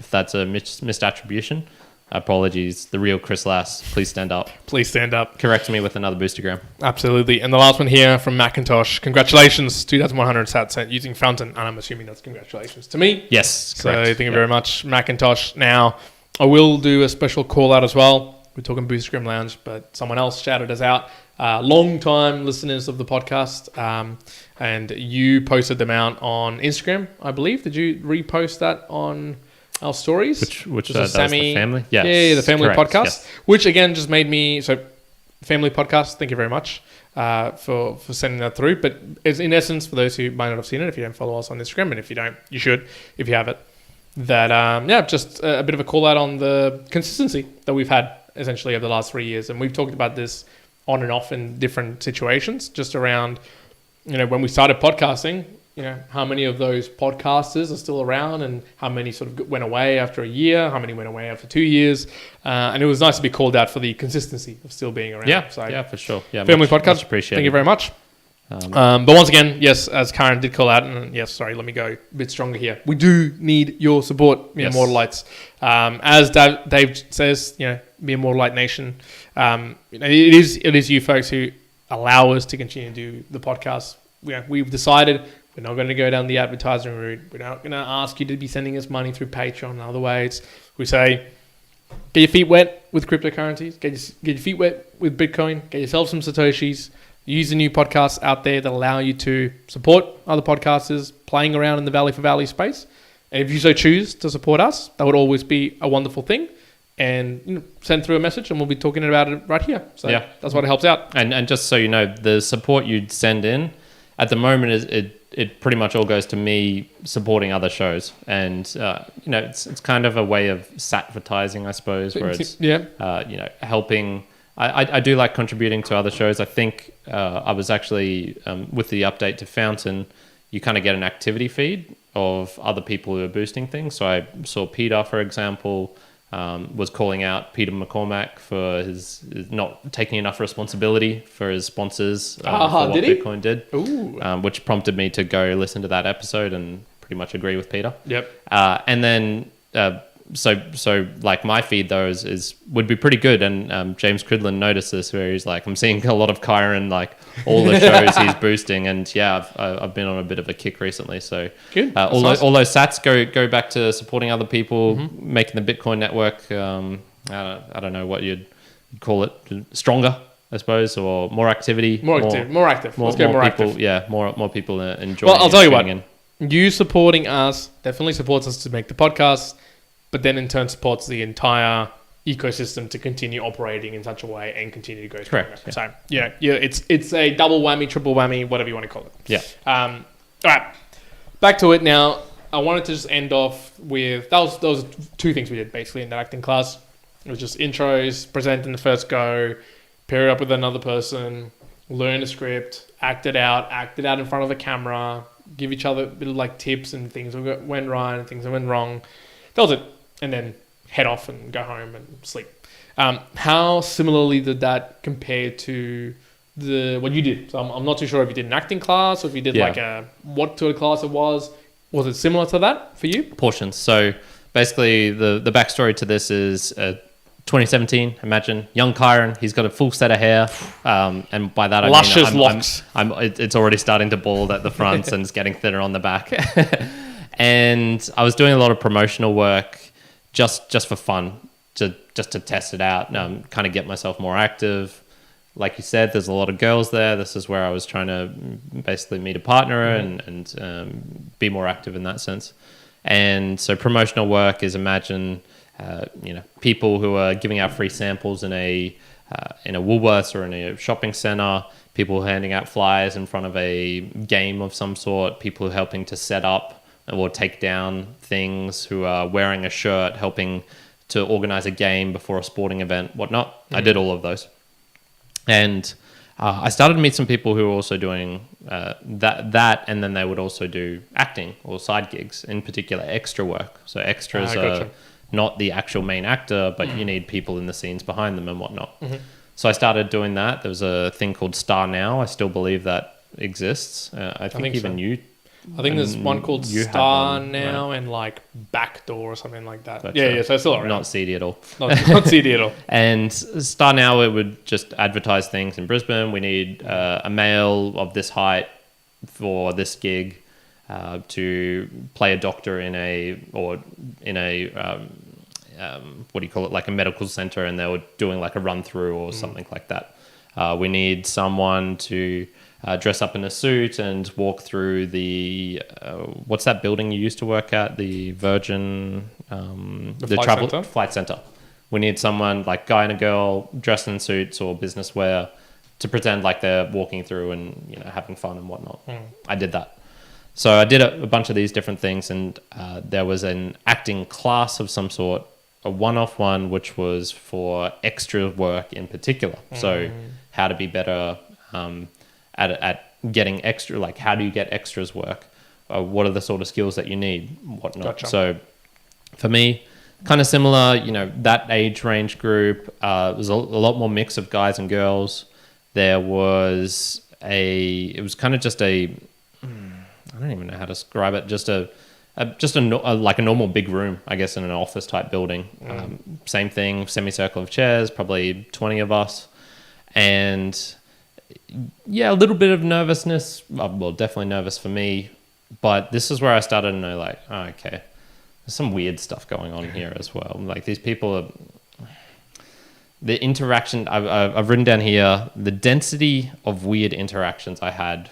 that's a missed attribution. Apologies. The real ChrisLAS, please stand up. Please stand up. Correct me with another Boostagram. Absolutely. And the last one here from McIntosh. Congratulations, 2,100 sat sent using Fountain. And I'm assuming that's congratulations to me. Yes, So correct. thank you very much, McIntosh. Now, I will do a special call out as well. We're talking Boostagram Lounge, but someone else shouted us out. long-time listeners of the podcast, and you posted them out on Instagram, I believe. Did you repost that on our stories? Which Just that was the family? Yes, yeah, the family correct, podcast, yes. which again just made me so family podcast. Thank you very much for sending that through. But it's in essence, for those who might not have seen it, if you don't follow us on Instagram, and if you don't, you should if you have it. That just a bit of a call out on the consistency that we've had essentially over the last 3 years, and we've talked about this on and off in different situations, just around, when we started podcasting, how many of those podcasters are still around and how many sort of went away after a year, how many went away after 2 years. And it was nice to be called out for the consistency of still being around. Yeah, so, yeah, for sure. Yeah, family podcast, much appreciated. Thank you very much. But once again, yes, as Kyrin did call out, and yes, sorry, let me go a bit stronger here. We do need your support, Yes. Immortal Lights. As Dave says, be Immortal Light Nation. It is you folks who allow us to continue to do the podcast. We've decided we're not going to go down the advertising route. We're not going to ask you to be sending us money through Patreon and other ways. We say, get your feet wet with cryptocurrencies. Get your feet wet with Bitcoin. Get yourself some Satoshis. Use the new podcasts out there that allow you to support other podcasters playing around in the Valley for Valley space. And if you so choose to support us, that would always be a wonderful thing. And send through a message and we'll be talking about it right here. So yeah, that's what helps out. And just so you know, the support you'd send in at the moment is it pretty much all goes to me supporting other shows. And, it's kind of a way of satvertising, I suppose, where it's, helping. I do like contributing to other shows. I think I was actually, with the update to Fountain, you kind of get an activity feed of other people who are boosting things. So I saw Peter, for example, was calling out Peter McCormack for his not taking enough responsibility for his sponsors for what Bitcoin did. Ooh. Which prompted me to go listen to that episode and pretty much agree with Peter. Yep. And then so like my feed though would be pretty good, and James Cridlin noticed this where he's like, I'm seeing a lot of Kyrin, like all the shows he's boosting, and I've been on a bit of a kick recently, so good. all those sats go back to supporting other people, making the Bitcoin network I don't know what you'd call it, stronger, I suppose, or more activity, more active. Let's go more people, active. yeah, more people enjoying. Well, I'll tell you what, you supporting us definitely supports us to make the podcast, but then in turn supports the entire ecosystem to continue operating in such a way and continue to go stronger. Correct. Yeah. So it's a double whammy, triple whammy, whatever you want to call it. Yeah. All right, back to it now. I wanted to just end off with those two things we did basically in that acting class. It was just intros, present in the first go, pair it up with another person, learn a script, act it out in front of a camera, give each other a bit of like tips and things that went right and things that went wrong. That was it. And then head off and go home and sleep. How similarly did that compare to what you did? So I'm not too sure if you did an acting class or if you did what sort of class it was. Was it similar to that for you? Portions. So basically the backstory to this is 2017, imagine young Kyrin, he's got a full set of hair, and by that I luscious mean locks. It's already starting to bald at the front and it's getting thinner on the back. And I was doing a lot of promotional work just for fun, just to test it out, kind of get myself more active. Like you said, there's a lot of girls there. This is where I was trying to basically meet a partner and be more active in that sense. And so promotional work is, imagine people who are giving out free samples in a Woolworths or in a shopping center, people handing out flyers in front of a game of some sort, people helping to set up or take down things, who are wearing a shirt, helping to organize a game before a sporting event, whatnot. I did all of those. And I started to meet some people who were also doing that, and then they would also do acting or side gigs, in particular extra work. So extras are not the actual main actor, but you need people in the scenes behind them and whatnot. So I started doing that. There was a thing called Star Now. I still believe that exists. I think even so. you... I think there's one called Star Now and like Backdoor or something like that. Gotcha. Yeah, so it's still around. Not CD at all. Not CD at all. And Star Now, it would just advertise things in Brisbane. We need a male of this height for this gig to play a doctor in a what do you call it, like a medical center, and they were doing like a run through or something like that. We need someone to dress up in a suit and walk through the what's that building you used to work at? The Virgin, the flight center? Flight Center. We need someone like guy and a girl dressed in suits or business wear to pretend like they're walking through and having fun and whatnot. I did that. So I did a bunch of these different things, and there was an acting class of some sort, a one-off one, which was for extra work in particular. So how to be better at getting extra, like how do you get extras work? What are the sort of skills that you need? Whatnot. Gotcha. So for me, kind of similar, that age range group, was a lot more mix of guys and girls. It was kind of just I don't even know how to describe it. Just like a normal big room, I guess, in an office type building. Same thing, semicircle of chairs, probably 20 of us. And yeah, a little bit of nervousness. Well, definitely nervous for me. But this is where I started to know, like, oh, okay, there's some weird stuff going on here as well. Like these people are... The interaction, I've written down here, the density of weird interactions I had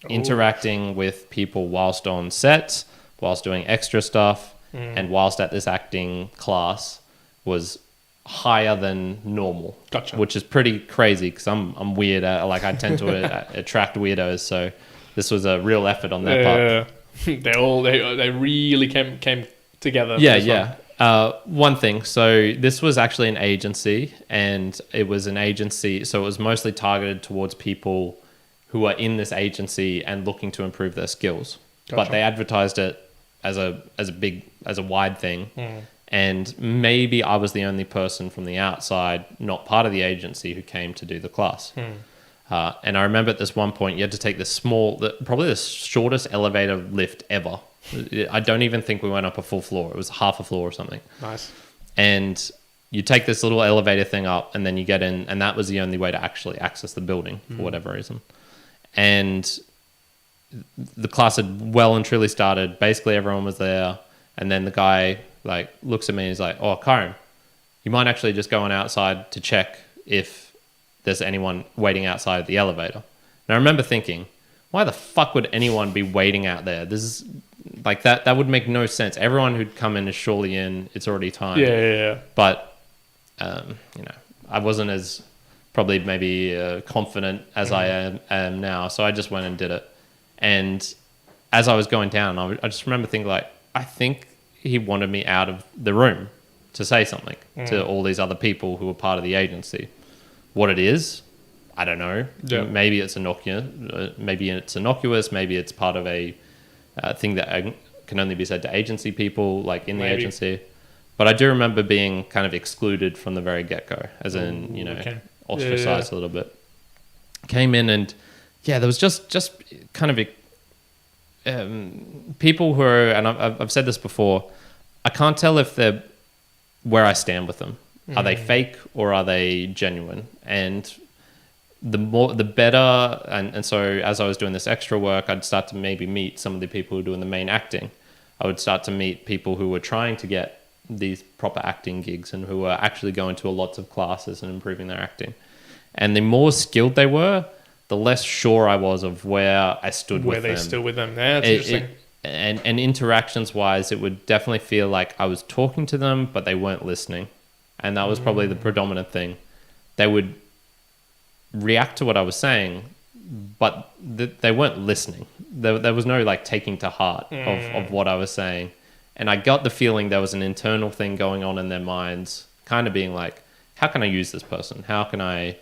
interacting with people whilst on sets, whilst doing extra stuff, and whilst at this acting class was higher than normal. Gotcha. Which is pretty crazy because I'm weird. Like I tend to attract weirdos, so this was a real effort on their part. They really came together. Yeah. One thing, so this was actually an agency, and it was an agency, so it was mostly targeted towards people who are in this agency and looking to improve their skills. Gotcha. But they advertised it as a wide thing, and maybe I was the only person from the outside, not part of the agency, who came to do the class. And I remember at this one point, you had to take probably the shortest elevator lift ever. I don't even think we went up a full floor. It was half a floor or something. Nice. And you take this little elevator thing up, and then you get in, and that was the only way to actually access the building for whatever reason. And the class had well and truly started. Basically, everyone was there. And then the guy looks at me and he's like, "Oh, Kyrin, you might actually just go on outside to check if there's anyone waiting outside of the elevator." And I remember thinking, why the fuck would anyone be waiting out there? This is like that would make no sense. Everyone who'd come in is surely in. It's already time. Yeah. But I wasn't as probably maybe confident as I am now. So I just went and did it. And as I was going down, I just remember thinking I think he wanted me out of the room to say something to all these other people who were part of the agency. What it is, I don't know. Yeah. Maybe it's innocuous. Maybe it's part of a thing that can only be said to agency people, like in the agency. But I do remember being kind of excluded from the very get-go, as in, ostracized a little bit. Came in and, there was just kind of people who are, and I've said this before, I can't tell if they're where I stand with them. Are they fake or are they genuine? And the better, and so as I was doing this extra work, I'd start to maybe meet some of the people who are doing the main acting. I would start to meet people who were trying to get these proper acting gigs and who were actually going to lots of classes and improving their acting. And the more skilled they were, the less sure I was of where I stood with them. Where they stood with them. Yeah, that's interesting. And interactions wise, it would definitely feel like I was talking to them, but they weren't listening. And that was probably the predominant thing. They would react to what I was saying, but they weren't listening. There was no taking to heart of what I was saying. And I got the feeling there was an internal thing going on in their minds, kind of being like, how can I use this person? How can I...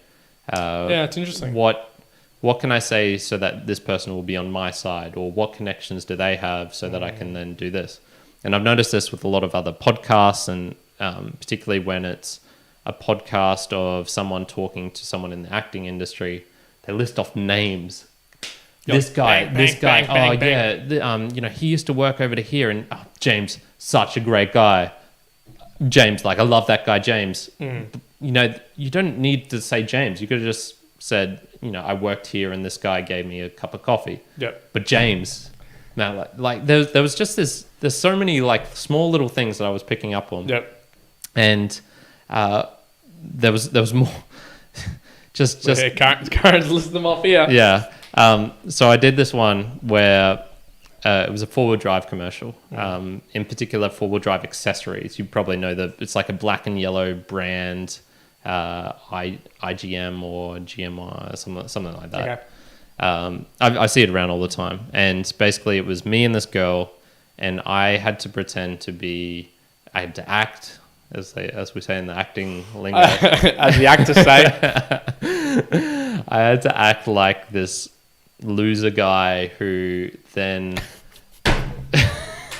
it's interesting. What can I say so that this person will be on my side? Or what connections do they have so that I can then do this? And I've noticed this with a lot of other podcasts, and particularly when it's a podcast of someone talking to someone in the acting industry, they list off names. This guy, he used to work over to here, and James, such a great guy. James, I love that guy, James. You don't need to say James. You could have just said, I worked here and this guy gave me a cup of coffee. Yep. But James, now, there was just there's so many small little things that I was picking up on. Yep. And there was more. Kyrin's listing them off here. Yeah. So I did this one where it was a four-wheel drive commercial. In particular, four-wheel drive accessories. You probably know it's like a black and yellow brand, IGM or GMI, something like that. Okay. I see it around all the time. And basically, it was me and this girl, and I had to pretend to be. I had to act, as we say in the acting lingo, as the actors say. I had to act like this loser guy who then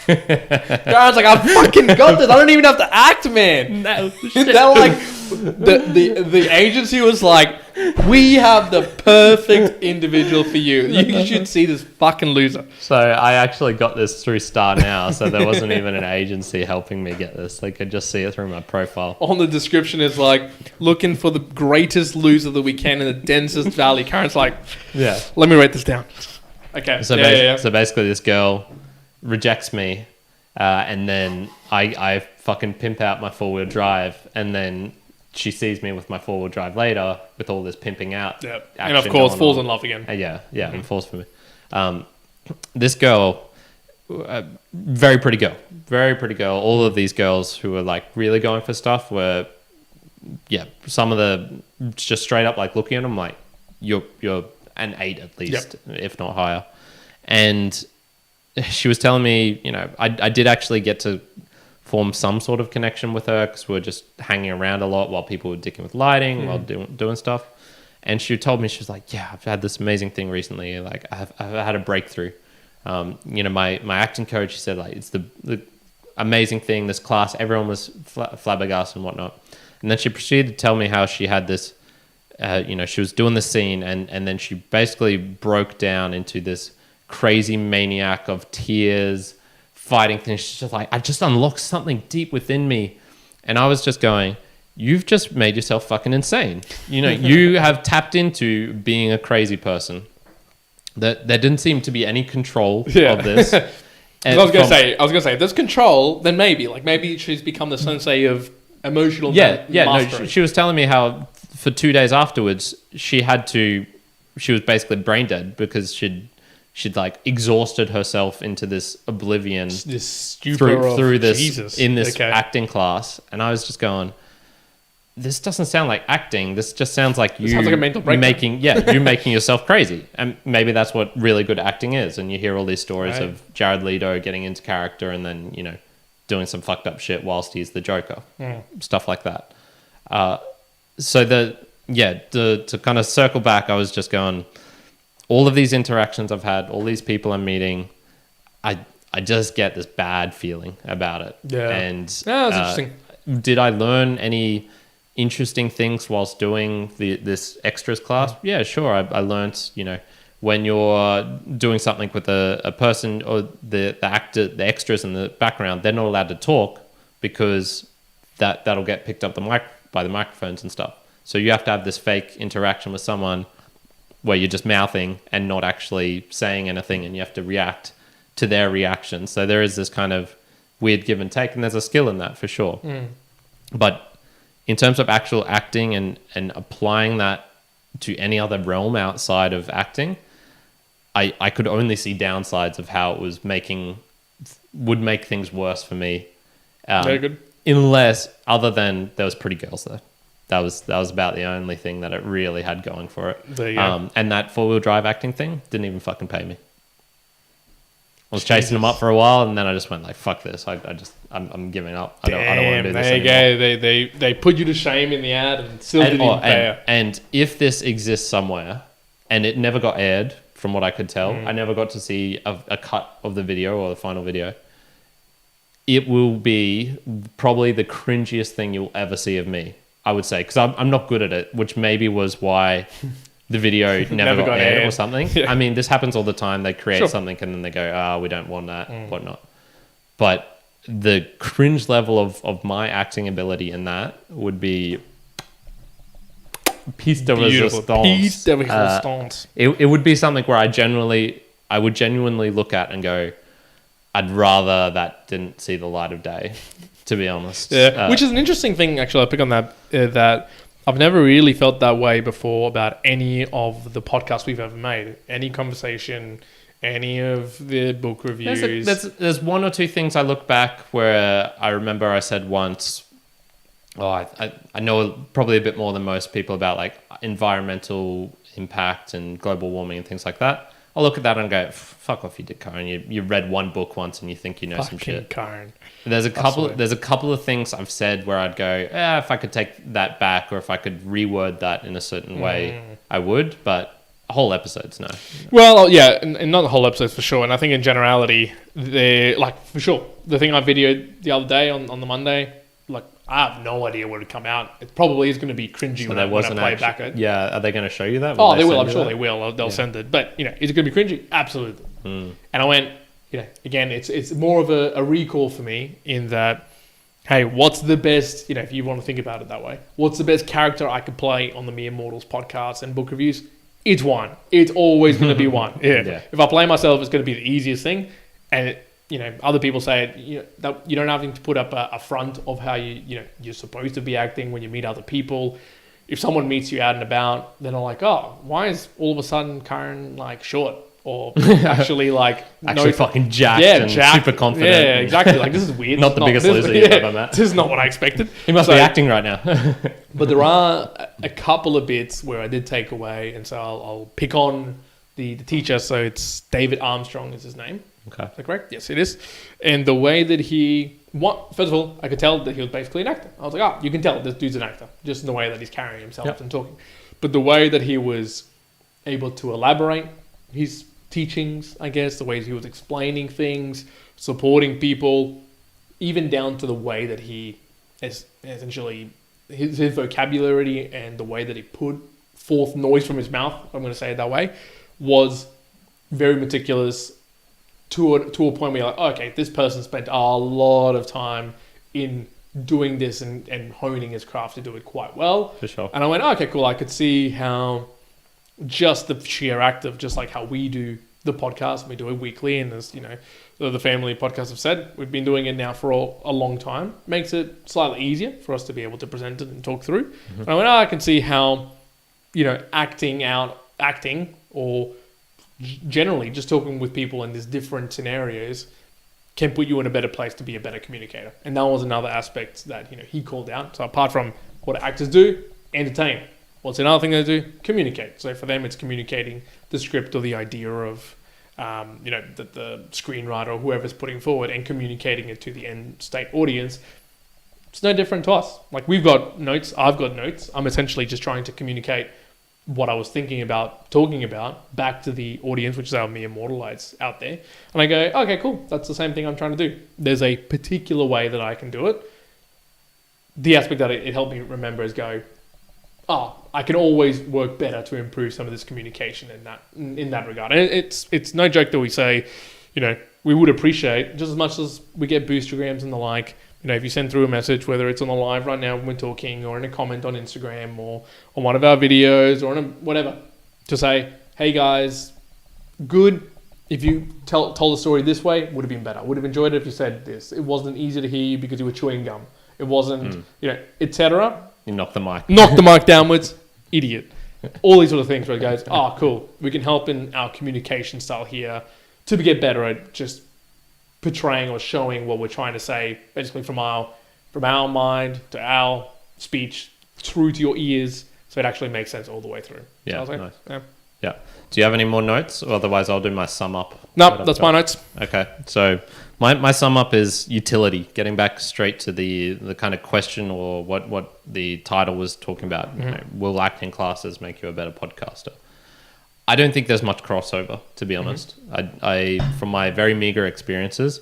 Kyrin's like, I fucking got this. I don't even have to act, man. no They're like, the agency was like, we have the perfect individual for you. You should see this fucking loser. So I actually got this through Star Now, so there wasn't even an agency helping me get this. They could just see it through my profile. On the description is like, looking for the greatest loser that we can in the densest valley. Kyrin's like, Yeah. let me write this down. Okay. So, so basically this girl rejects me, and then I fucking pimp out my four-wheel drive, and then she sees me with my four-wheel drive later with all this pimping out. Yep. And of course falls in love again. And falls for me. This girl, very pretty girl. All of these girls who were like really going for stuff were, some of the just straight up like looking at them like, you're an 8 at least, if not higher. And she was telling me, I did actually get to form some sort of connection with her because we were just hanging around a lot while people were dicking with lighting, while doing stuff. And she told me, she was like, yeah, I've had this amazing thing recently. Like I've had a breakthrough. My acting coach, she said, like, it's the amazing thing, this class, everyone was flabbergasted and whatnot. And then she proceeded to tell me how she had this, she was doing the scene and then she basically broke down into this crazy maniac of tears, fighting things. She's just like, I just unlocked something deep within me. And I was just going, you've just made yourself fucking insane. You have tapped into being a crazy person. That there didn't seem to be any control of this. I was gonna say, if there's control, then maybe she's become the sensei of emotional mastery. She was telling me how for 2 days afterwards she was basically brain dead because she'd like exhausted herself into this oblivion, this stupor through this Jesus. In this acting class. And I was just going, this doesn't sound like acting. This just sounds like you sounds like a mental breakdown. you making yourself crazy. And maybe that's what really good acting is. And you hear all these stories of Jared Leto getting into character and then, doing some fucked up shit whilst he's the Joker. Stuff like that. To kind of circle back, I was just going, all of these interactions I've had, all these people I'm meeting, I just get this bad feeling about it. Yeah. And that's interesting. Did I learn any interesting things whilst doing this extras class? Yeah, sure. I learned, when you're doing something with a person or the actor, the extras in the background, they're not allowed to talk because that'll get picked up by the microphones and stuff. So you have to have this fake interaction with someone where you're just mouthing and not actually saying anything, and you have to react to their reaction. So there is this kind of weird give and take, and there's a skill in that for sure. But in terms of actual acting and applying that to any other realm outside of acting, I could only see downsides of how it would make things worse for me. Very good. Unless, other than there was pretty girls there. That was about the only thing that it really had going for it. There you go. And that four-wheel drive acting thing didn't even fucking pay me. I was chasing them up for a while, and then I just went like, "Fuck this! I'm giving up. I don't want to do this anymore." There you go. They put you to shame in the ad, and still didn't even pay her. And if this exists somewhere, and it never got aired, from what I could tell, I never got to see a cut of the video or the final video. It will be probably the cringiest thing you'll ever see of me, I would say, because I'm not good at it, which maybe was why the video never got aired or something. Yeah. I mean, this happens all the time. They create something and then they go, we don't want that, whatnot. But the cringe level of my acting ability in that would be piece de resistance. Piece de resistance. It would be something where I would genuinely look at and go, I'd rather that didn't see the light of day, to be honest. Yeah, which is an interesting thing, actually. I'll pick on that, that I've never really felt that way before about any of the podcasts we've ever made. Any conversation, any of the book reviews. There's one or two things I look back where I remember I said once, I know probably a bit more than most people about like environmental impact and global warming and things like that. I'll look at that and go, fuck off, you did, Kyrin. You read one book once and you think you know some shit. Kyrin. There's a couple of things I've said where I'd go, if I could take that back or if I could reword that in a certain way, I would. But whole episodes, no. Well, yeah, and not the whole episodes for sure. And I think in generality, they're like for sure. The thing I videoed the other day on the Monday, like I have no idea where it would come out. It probably is going to be cringy when I play back it. Yeah, are they going to show you that? They will. I'm sure they will. They'll send it. But is it going to be cringy? Absolutely. And I went, again, it's more of a recall for me in that, hey, what's the best? If you want to think about it that way, what's the best character I could play on the Mere Mortals podcast and book reviews? It's one. It's always going to be one. Yeah. If I play myself, it's going to be the easiest thing, and other people say that you don't have to put up a front of how you're supposed to be acting when you meet other people. If someone meets you out and about, then they're like, oh, why is all of a sudden Kyrin like short or actually fucking jacked and super confident? Yeah, exactly. Like this is weird. Not the biggest loser you've ever met. This is not what I expected. He must be acting right now. But there are a couple of bits where I did take away, and so I'll pick on the teacher. So it's David Armstrong is his name. Okay. Is that correct? Yes, it is. And the way that first of all, I could tell that he was basically an actor. I was like, you can tell this dude's an actor, just in the way that he's carrying himself and talking. But the way that he was able to elaborate his teachings, I guess, the ways he was explaining things, supporting people, even down to the way that he is essentially his vocabulary and the way that he put forth noise from his mouth, I'm going to say it that way, was very meticulous to a point where you're like, okay, this person spent a lot of time in doing this and honing his craft to do it quite well. For sure. And I went, okay, cool. I could see how just the sheer act of just like how we do the podcast, we do it weekly, and as the family podcast have said, we've been doing it now for a long time, makes it slightly easier for us to be able to present it and talk through. And I went, I can see how acting or generally just talking with people in these different scenarios can put you in a better place to be a better communicator. And that was another aspect that he called out. So apart from what actors do, entertain. What's another thing they do? Communicate. So for them, it's communicating the script or the idea of the screenwriter or whoever's putting forward and communicating it to the end state audience. It's no different to us. Like we've got notes, I've got notes. I'm essentially just trying to communicate what I was thinking about, talking about, back to the audience, which is our mere mortalites out there. And I go, okay, cool. That's the same thing I'm trying to do. There's a particular way that I can do it. The aspect that it helped me remember is go, I can always work better to improve some of this communication in that regard. And it's no joke that we say, we would appreciate just as much as we get Boostagrams and the like. If you send through a message, whether it's on the live right now when we're talking or in a comment on Instagram or on one of our videos or on whatever, to say, hey guys, good. If you told the story this way, would have been better. Would have enjoyed it if you said this. It wasn't easy to hear you because you were chewing gum. It wasn't, etc. You knocked the mic. Knock the mic downwards. Idiot. All these sort of things where it goes, cool. We can help in our communication style here to get better at just portraying or showing what we're trying to say, basically from our mind to our speech through to your ears, so it actually makes sense all the way through. Yeah, so nice. Yeah. Do you have any more notes? Otherwise, I'll do my sum up. No, that's my notes. Okay. So my sum up is utility, getting back straight to the kind of question or what the title was talking about. Will acting classes make you a better podcaster? I don't think there's much crossover, to be honest. I from my very meager experiences,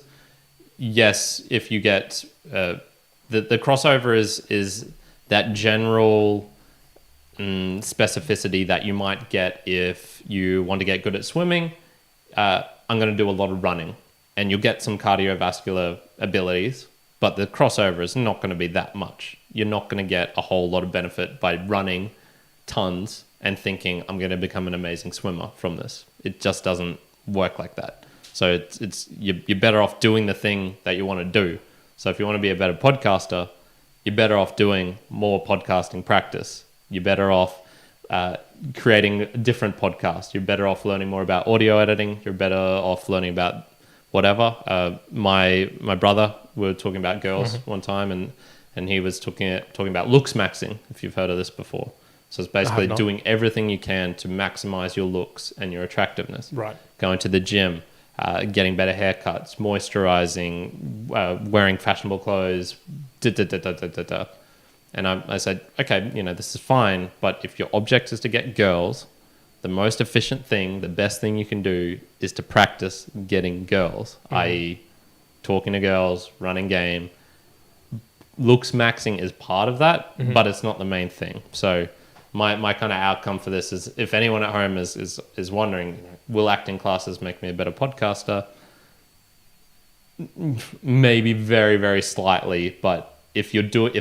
yes, if you get the crossover is that general specificity that you might get if you want to get good at swimming. I'm going to do a lot of running, and you'll get some cardiovascular abilities, but the crossover is not going to be that much. You're not going to get a whole lot of benefit by running tons and thinking I'm going to become an amazing swimmer from this. It just doesn't work like that. So you're better off doing the thing that you want to do. So if you want to be a better podcaster, you're better off doing more podcasting practice You're better off creating a different podcast. You're better off learning more about audio editing. You're better off learning about whatever. My brother, we were talking about girls one time, and he was talking about looks maxing, if you've heard of this before. So it's basically doing everything you can to maximize your looks and your attractiveness. Right. Going to the gym, getting better haircuts, moisturizing, wearing fashionable clothes, And I said, okay, this is fine, but if your object is to get girls, the most efficient thing, the best thing you can do is to practice getting girls, i.e. talking to girls, running game. Looks maxing is part of that, but it's not the main thing. So my kind of outcome for this is, if anyone at home is wondering, will acting classes make me a better podcaster? Maybe very, very slightly, but if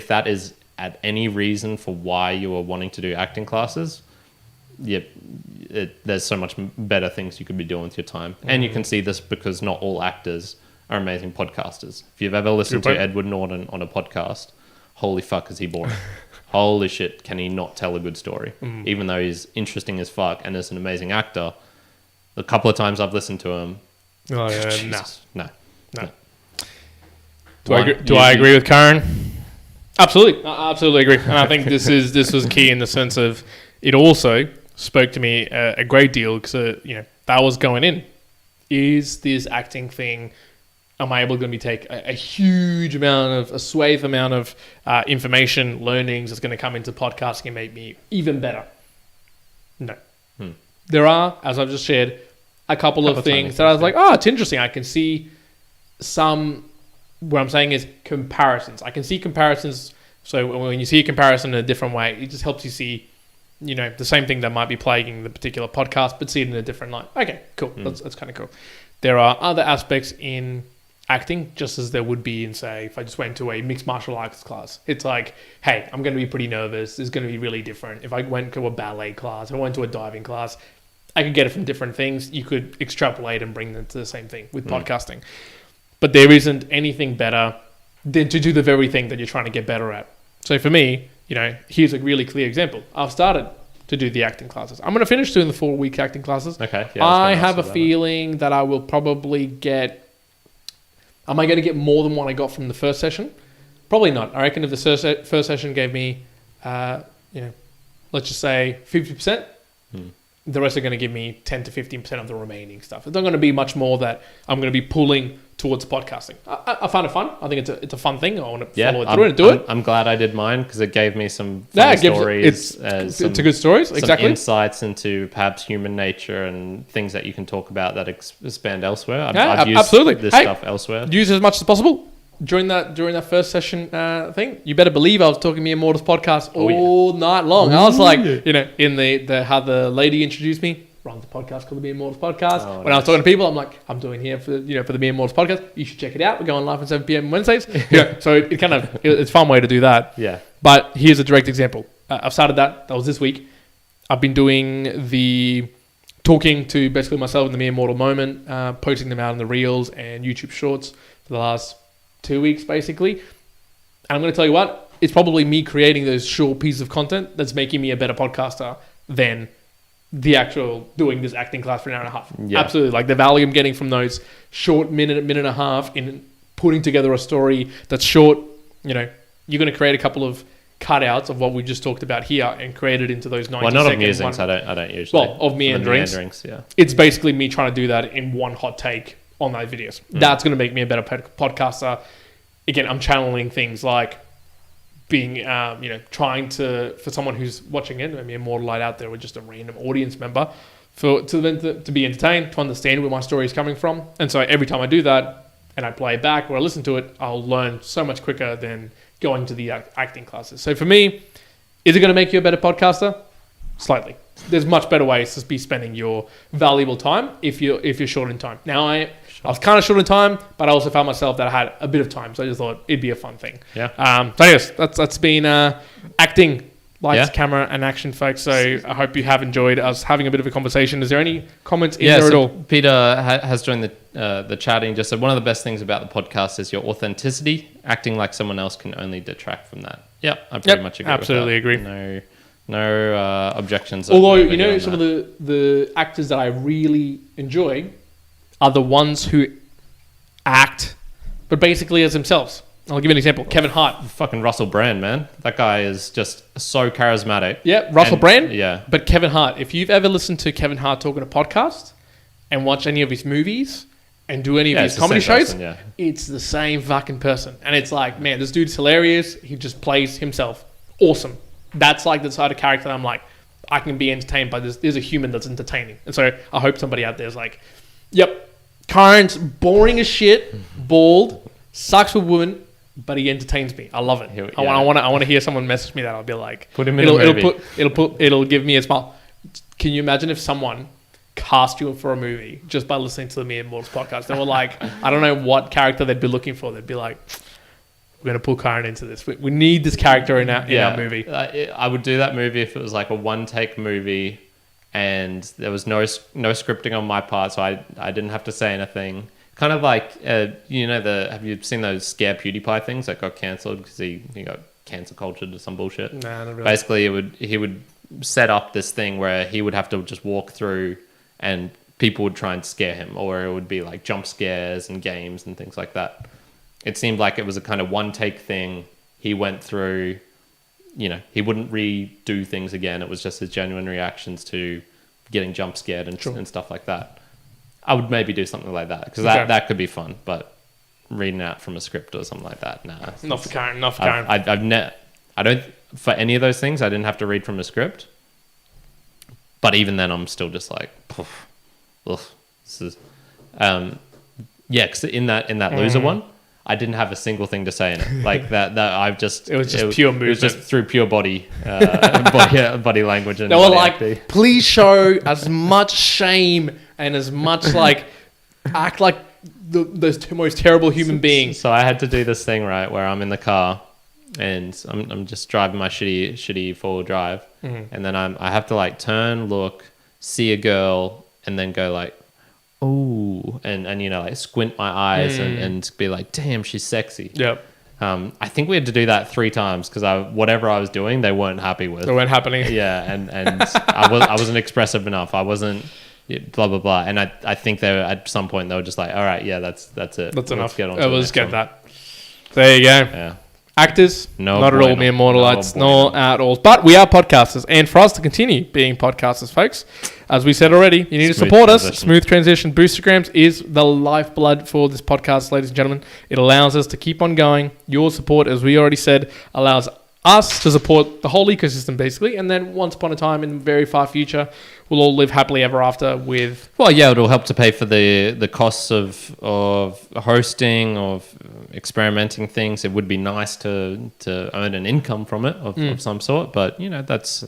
that is at any reason for why you are wanting to do acting classes, there's so much better things you could be doing with your time. And you can see this because not all actors are amazing podcasters. If you've ever listened to Edward Norton on a podcast, holy fuck is he boring. Holy shit, can he not tell a good story? Even though he's interesting as fuck and is an amazing actor, a couple of times I've listened to him. Oh, yeah, Jesus, no. Do I agree with Kyrin? Absolutely. I absolutely agree. And I think this was key in the sense of it also spoke to me a great deal because, that was going in. Is this acting thing, am I able to take a huge amount of, a swathe amount of information, learnings that's going to come into podcasting and make me even better? No. There are, as I've just shared, a couple of things that I was like, oh, it's interesting. I can see some, what I'm saying is comparisons. I can see comparisons. So when you see a comparison in a different way, it just helps you see, the same thing that might be plaguing the particular podcast, but see it in a different light. Okay, cool. That's kind of cool. There are other aspects in acting, just as there would be in, say, if I just went to a mixed martial arts class. It's like, hey, I'm going to be pretty nervous. It's going to be really different. If I went to a ballet class, if I went to a diving class, I could get it from different things. You could extrapolate and bring them to the same thing with podcasting. But there isn't anything better than to do the very thing that you're trying to get better at. So for me, here's a really clear example. I've started to do the acting classes. I'm going to finish doing the 4-week acting classes. Okay. Yeah, I have a feeling that I will probably get... Am I going to get more than what I got from the first session? Probably not. I reckon if the first session gave me, let's just say 50%, the rest are going to give me 10 to 15% of the remaining stuff. It's not going to be much more that I'm going to be pulling towards podcasting. I find it fun. I think it's a fun thing. I want to follow it through and do it. I'm glad I did mine because it gave me some fun stories. It's a good stories. Exactly. Some insights into perhaps human nature and things that you can talk about that expand elsewhere. I've used absolutely. this stuff elsewhere. Use it as much as possible. During that first session thing, you better believe I was talking Me Immortals podcast all night long. I was like, in the how the lady introduced me, runs a podcast called the Me Immortals podcast. When I was talking to people, I'm like, I'm doing here for the Me Immortals podcast. You should check it out. We're going live at 7 p.m. Wednesdays. So it's a fun way to do that. Yeah. But here's a direct example. I've started that. That was this week. I've been doing the talking to basically myself in the Me Immortal moment, posting them out in the Reels and YouTube Shorts for the last 2 weeks, basically. And I'm going to tell you what, it's probably me creating those short pieces of content that's making me a better podcaster than the actual doing this acting class for an hour and a half. Yeah. Absolutely. Like the value I'm getting from those short minute and a half in putting together a story that's short, you're going to create a couple of cutouts of what we just talked about here and create it into those 90 seconds. Well, not of musings. I don't usually. Well, of meanderings. Yeah. It's basically me trying to do that in one hot take on those videos. That's going to make me a better podcaster. Again, I'm channeling things like being, trying to, for someone who's watching it, maybe a more light out there with just a random audience member, to be entertained, to understand where my story is coming from. And so every time I do that and I play it back or I listen to it, I'll learn so much quicker than going to the acting classes. So for me, is it going to make you a better podcaster? Slightly. There's much better ways to be spending your valuable time if you're short in time. Now I was kind of short in time, but I also found myself that I had a bit of time, so I just thought it'd be a fun thing. Yeah. So yes, that's been acting, lights, camera, and action, folks. So I hope you have enjoyed us having a bit of a conversation. Is there any comments in there at all? Peter has joined the chat and just said one of the best things about the podcast is your authenticity. Acting like someone else can only detract from that. Yeah, I pretty much agree. Absolutely with that. agree. No objections. Although, you know, some of the actors that I really enjoy are the ones who act, but basically as themselves. I'll give you an example. Kevin Hart. Fucking Russell Brand, man. That guy is just so charismatic. Yeah, Russell Brand. Yeah. But Kevin Hart, if you've ever listened to Kevin Hart talk on a podcast and watch any of his movies and do any of his comedy shows, it's the same fucking person. And it's like, man, this dude's hilarious. He just plays himself. Awesome. That's like the side of character that I'm like, I can be entertained by this. There's a human that's entertaining. And so I hope somebody out there is like, yep, Kyrin's boring as shit, bald, sucks with women, but he entertains me. I love it. I want to hear someone message me that. I'll be like, put him in a movie. It'll give me a smile. Can you imagine if someone cast you for a movie just by listening to the Me and Mortals podcast? They were like, I don't know what character they'd be looking for. They'd be like, we're going to pull Kyrin into this. We need this character in our movie. I would do that movie if it was like a one-take movie and there was no scripting on my part, so I didn't have to say anything. Kind of like, have you seen those Scare PewDiePie things that got cancelled because he got cancel cultured or some bullshit? Nah, not really. Basically, he would set up this thing where he would have to just walk through and people would try and scare him, or it would be like jump scares and games and things like that. It seemed like it was a kind of one-take thing. He went through, he wouldn't redo things again. It was just his genuine reactions to getting jump scared and stuff like that. I would maybe do something like that because that could be fun, but reading out from a script or something like that, nah. Not for Kyrin. I don't, for any of those things, I didn't have to read from a script. But even then, I'm still just like, this is, because in that loser one, I didn't have a single thing to say in it. Like that I've just... It was just pure movement. It was just through pure body language. And they were like, please show as much shame and as much like, act like the most terrible human being. So I had to do this thing, right, where I'm in the car and I'm just driving my shitty four-wheel drive. Mm-hmm. And then I have to like turn, look, see a girl, and then go like, oh, and like squint my eyes and be like, damn, she's sexy. Yep. I think we had to do that 3 times because whatever I was doing, they weren't happy with. They weren't happening. Yeah, and I wasn't expressive enough. I wasn't blah blah blah. And I think they were, at some point they were just like, all right, yeah, that's it. That's enough. Let's get that. There you go. Yeah. Actors, not at all mere mortalites, nor at all. But we are podcasters, and for us to continue being podcasters, folks, as we said already, you need to support us. Smooth transition. Boostagrams is the lifeblood for this podcast, ladies and gentlemen. It allows us to keep on going. Your support, as we already said, allows us to support the whole ecosystem, basically. And then once upon a time in the very far future, we'll all live happily ever after with... Well, yeah, it'll help to pay for the costs of hosting, of experimenting things. It would be nice to earn an income from it of some sort. But, that's,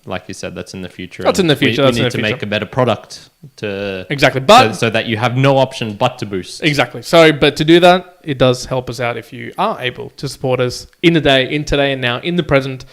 like you said, that's in the future. That's in the future. We need to make a better product exactly, but so that you have no option but to boost. Exactly. So, but to do that, it does help us out if you are able to support us in today and now, in the present,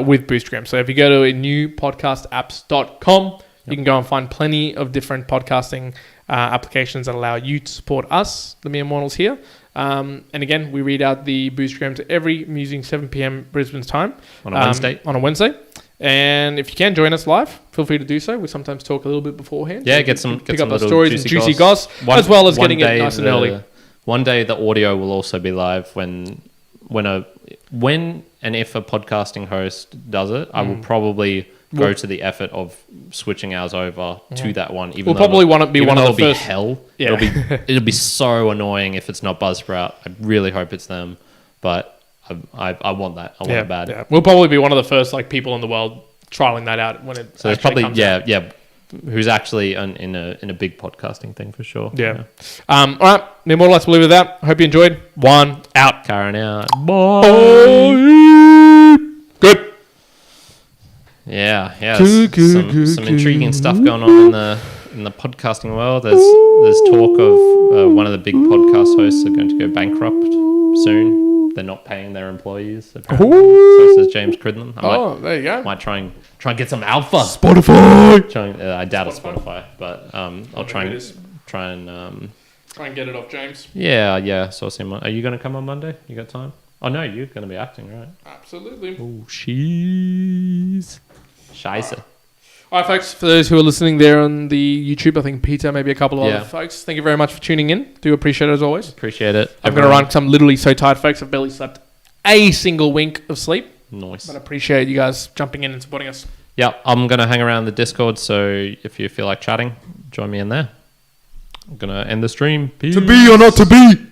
with Boostagram. So if you go to newpodcastapps.com, you can go and find plenty of different podcasting applications that allow you to support us, the mere mortals here. And again, we read out the Boostagrams every Musings 7 p.m. Brisbane's time. On a Wednesday. And if you can join us live, feel free to do so. We sometimes talk a little bit beforehand. Yeah, get some up our little stories and juicy goss, as well as getting it nice and early. One day the audio will also be live when and if a podcasting host does it, I will probably go to the effort of switching ours over to that one. We'll probably want to be one of the first. Hell, yeah. it'll be so annoying if it's not Buzzsprout. I really hope it's them, but I want that. I want it bad. Yeah. We'll probably be one of the first people in the world trialing that out when it. So it's probably who's actually in a big podcasting thing for sure. Yeah. All right. Mere mortalites, we'll leave it at that. Hope you enjoyed. One out. Kyrin out. Bye. Good. Yeah. Some intriguing stuff going on in the podcasting world. There's talk of one of the big podcast hosts are going to go bankrupt soon. They're not paying their employees. Apparently. So says James Cridland. There you go. Might try and get some alpha. Spotify. I doubt it's Spotify, but I'll try and get it off James. Yeah. So I'll see him. Are you going to come on Monday? You got time? Oh no, you're going to be acting, right? Absolutely. Oh, she's Scheiße. All right, folks, for those who are listening there on the YouTube, I think Peter, maybe a couple of other folks, thank you very much for tuning in. Do appreciate it as always. Appreciate it. I'm going to run because I'm literally so tired, folks. I've barely slept a single wink of sleep. Nice. But I appreciate you guys jumping in and supporting us. Yeah, I'm going to hang around the Discord, so if you feel like chatting, join me in there. I'm going to end the stream. Peace. To be or not to be?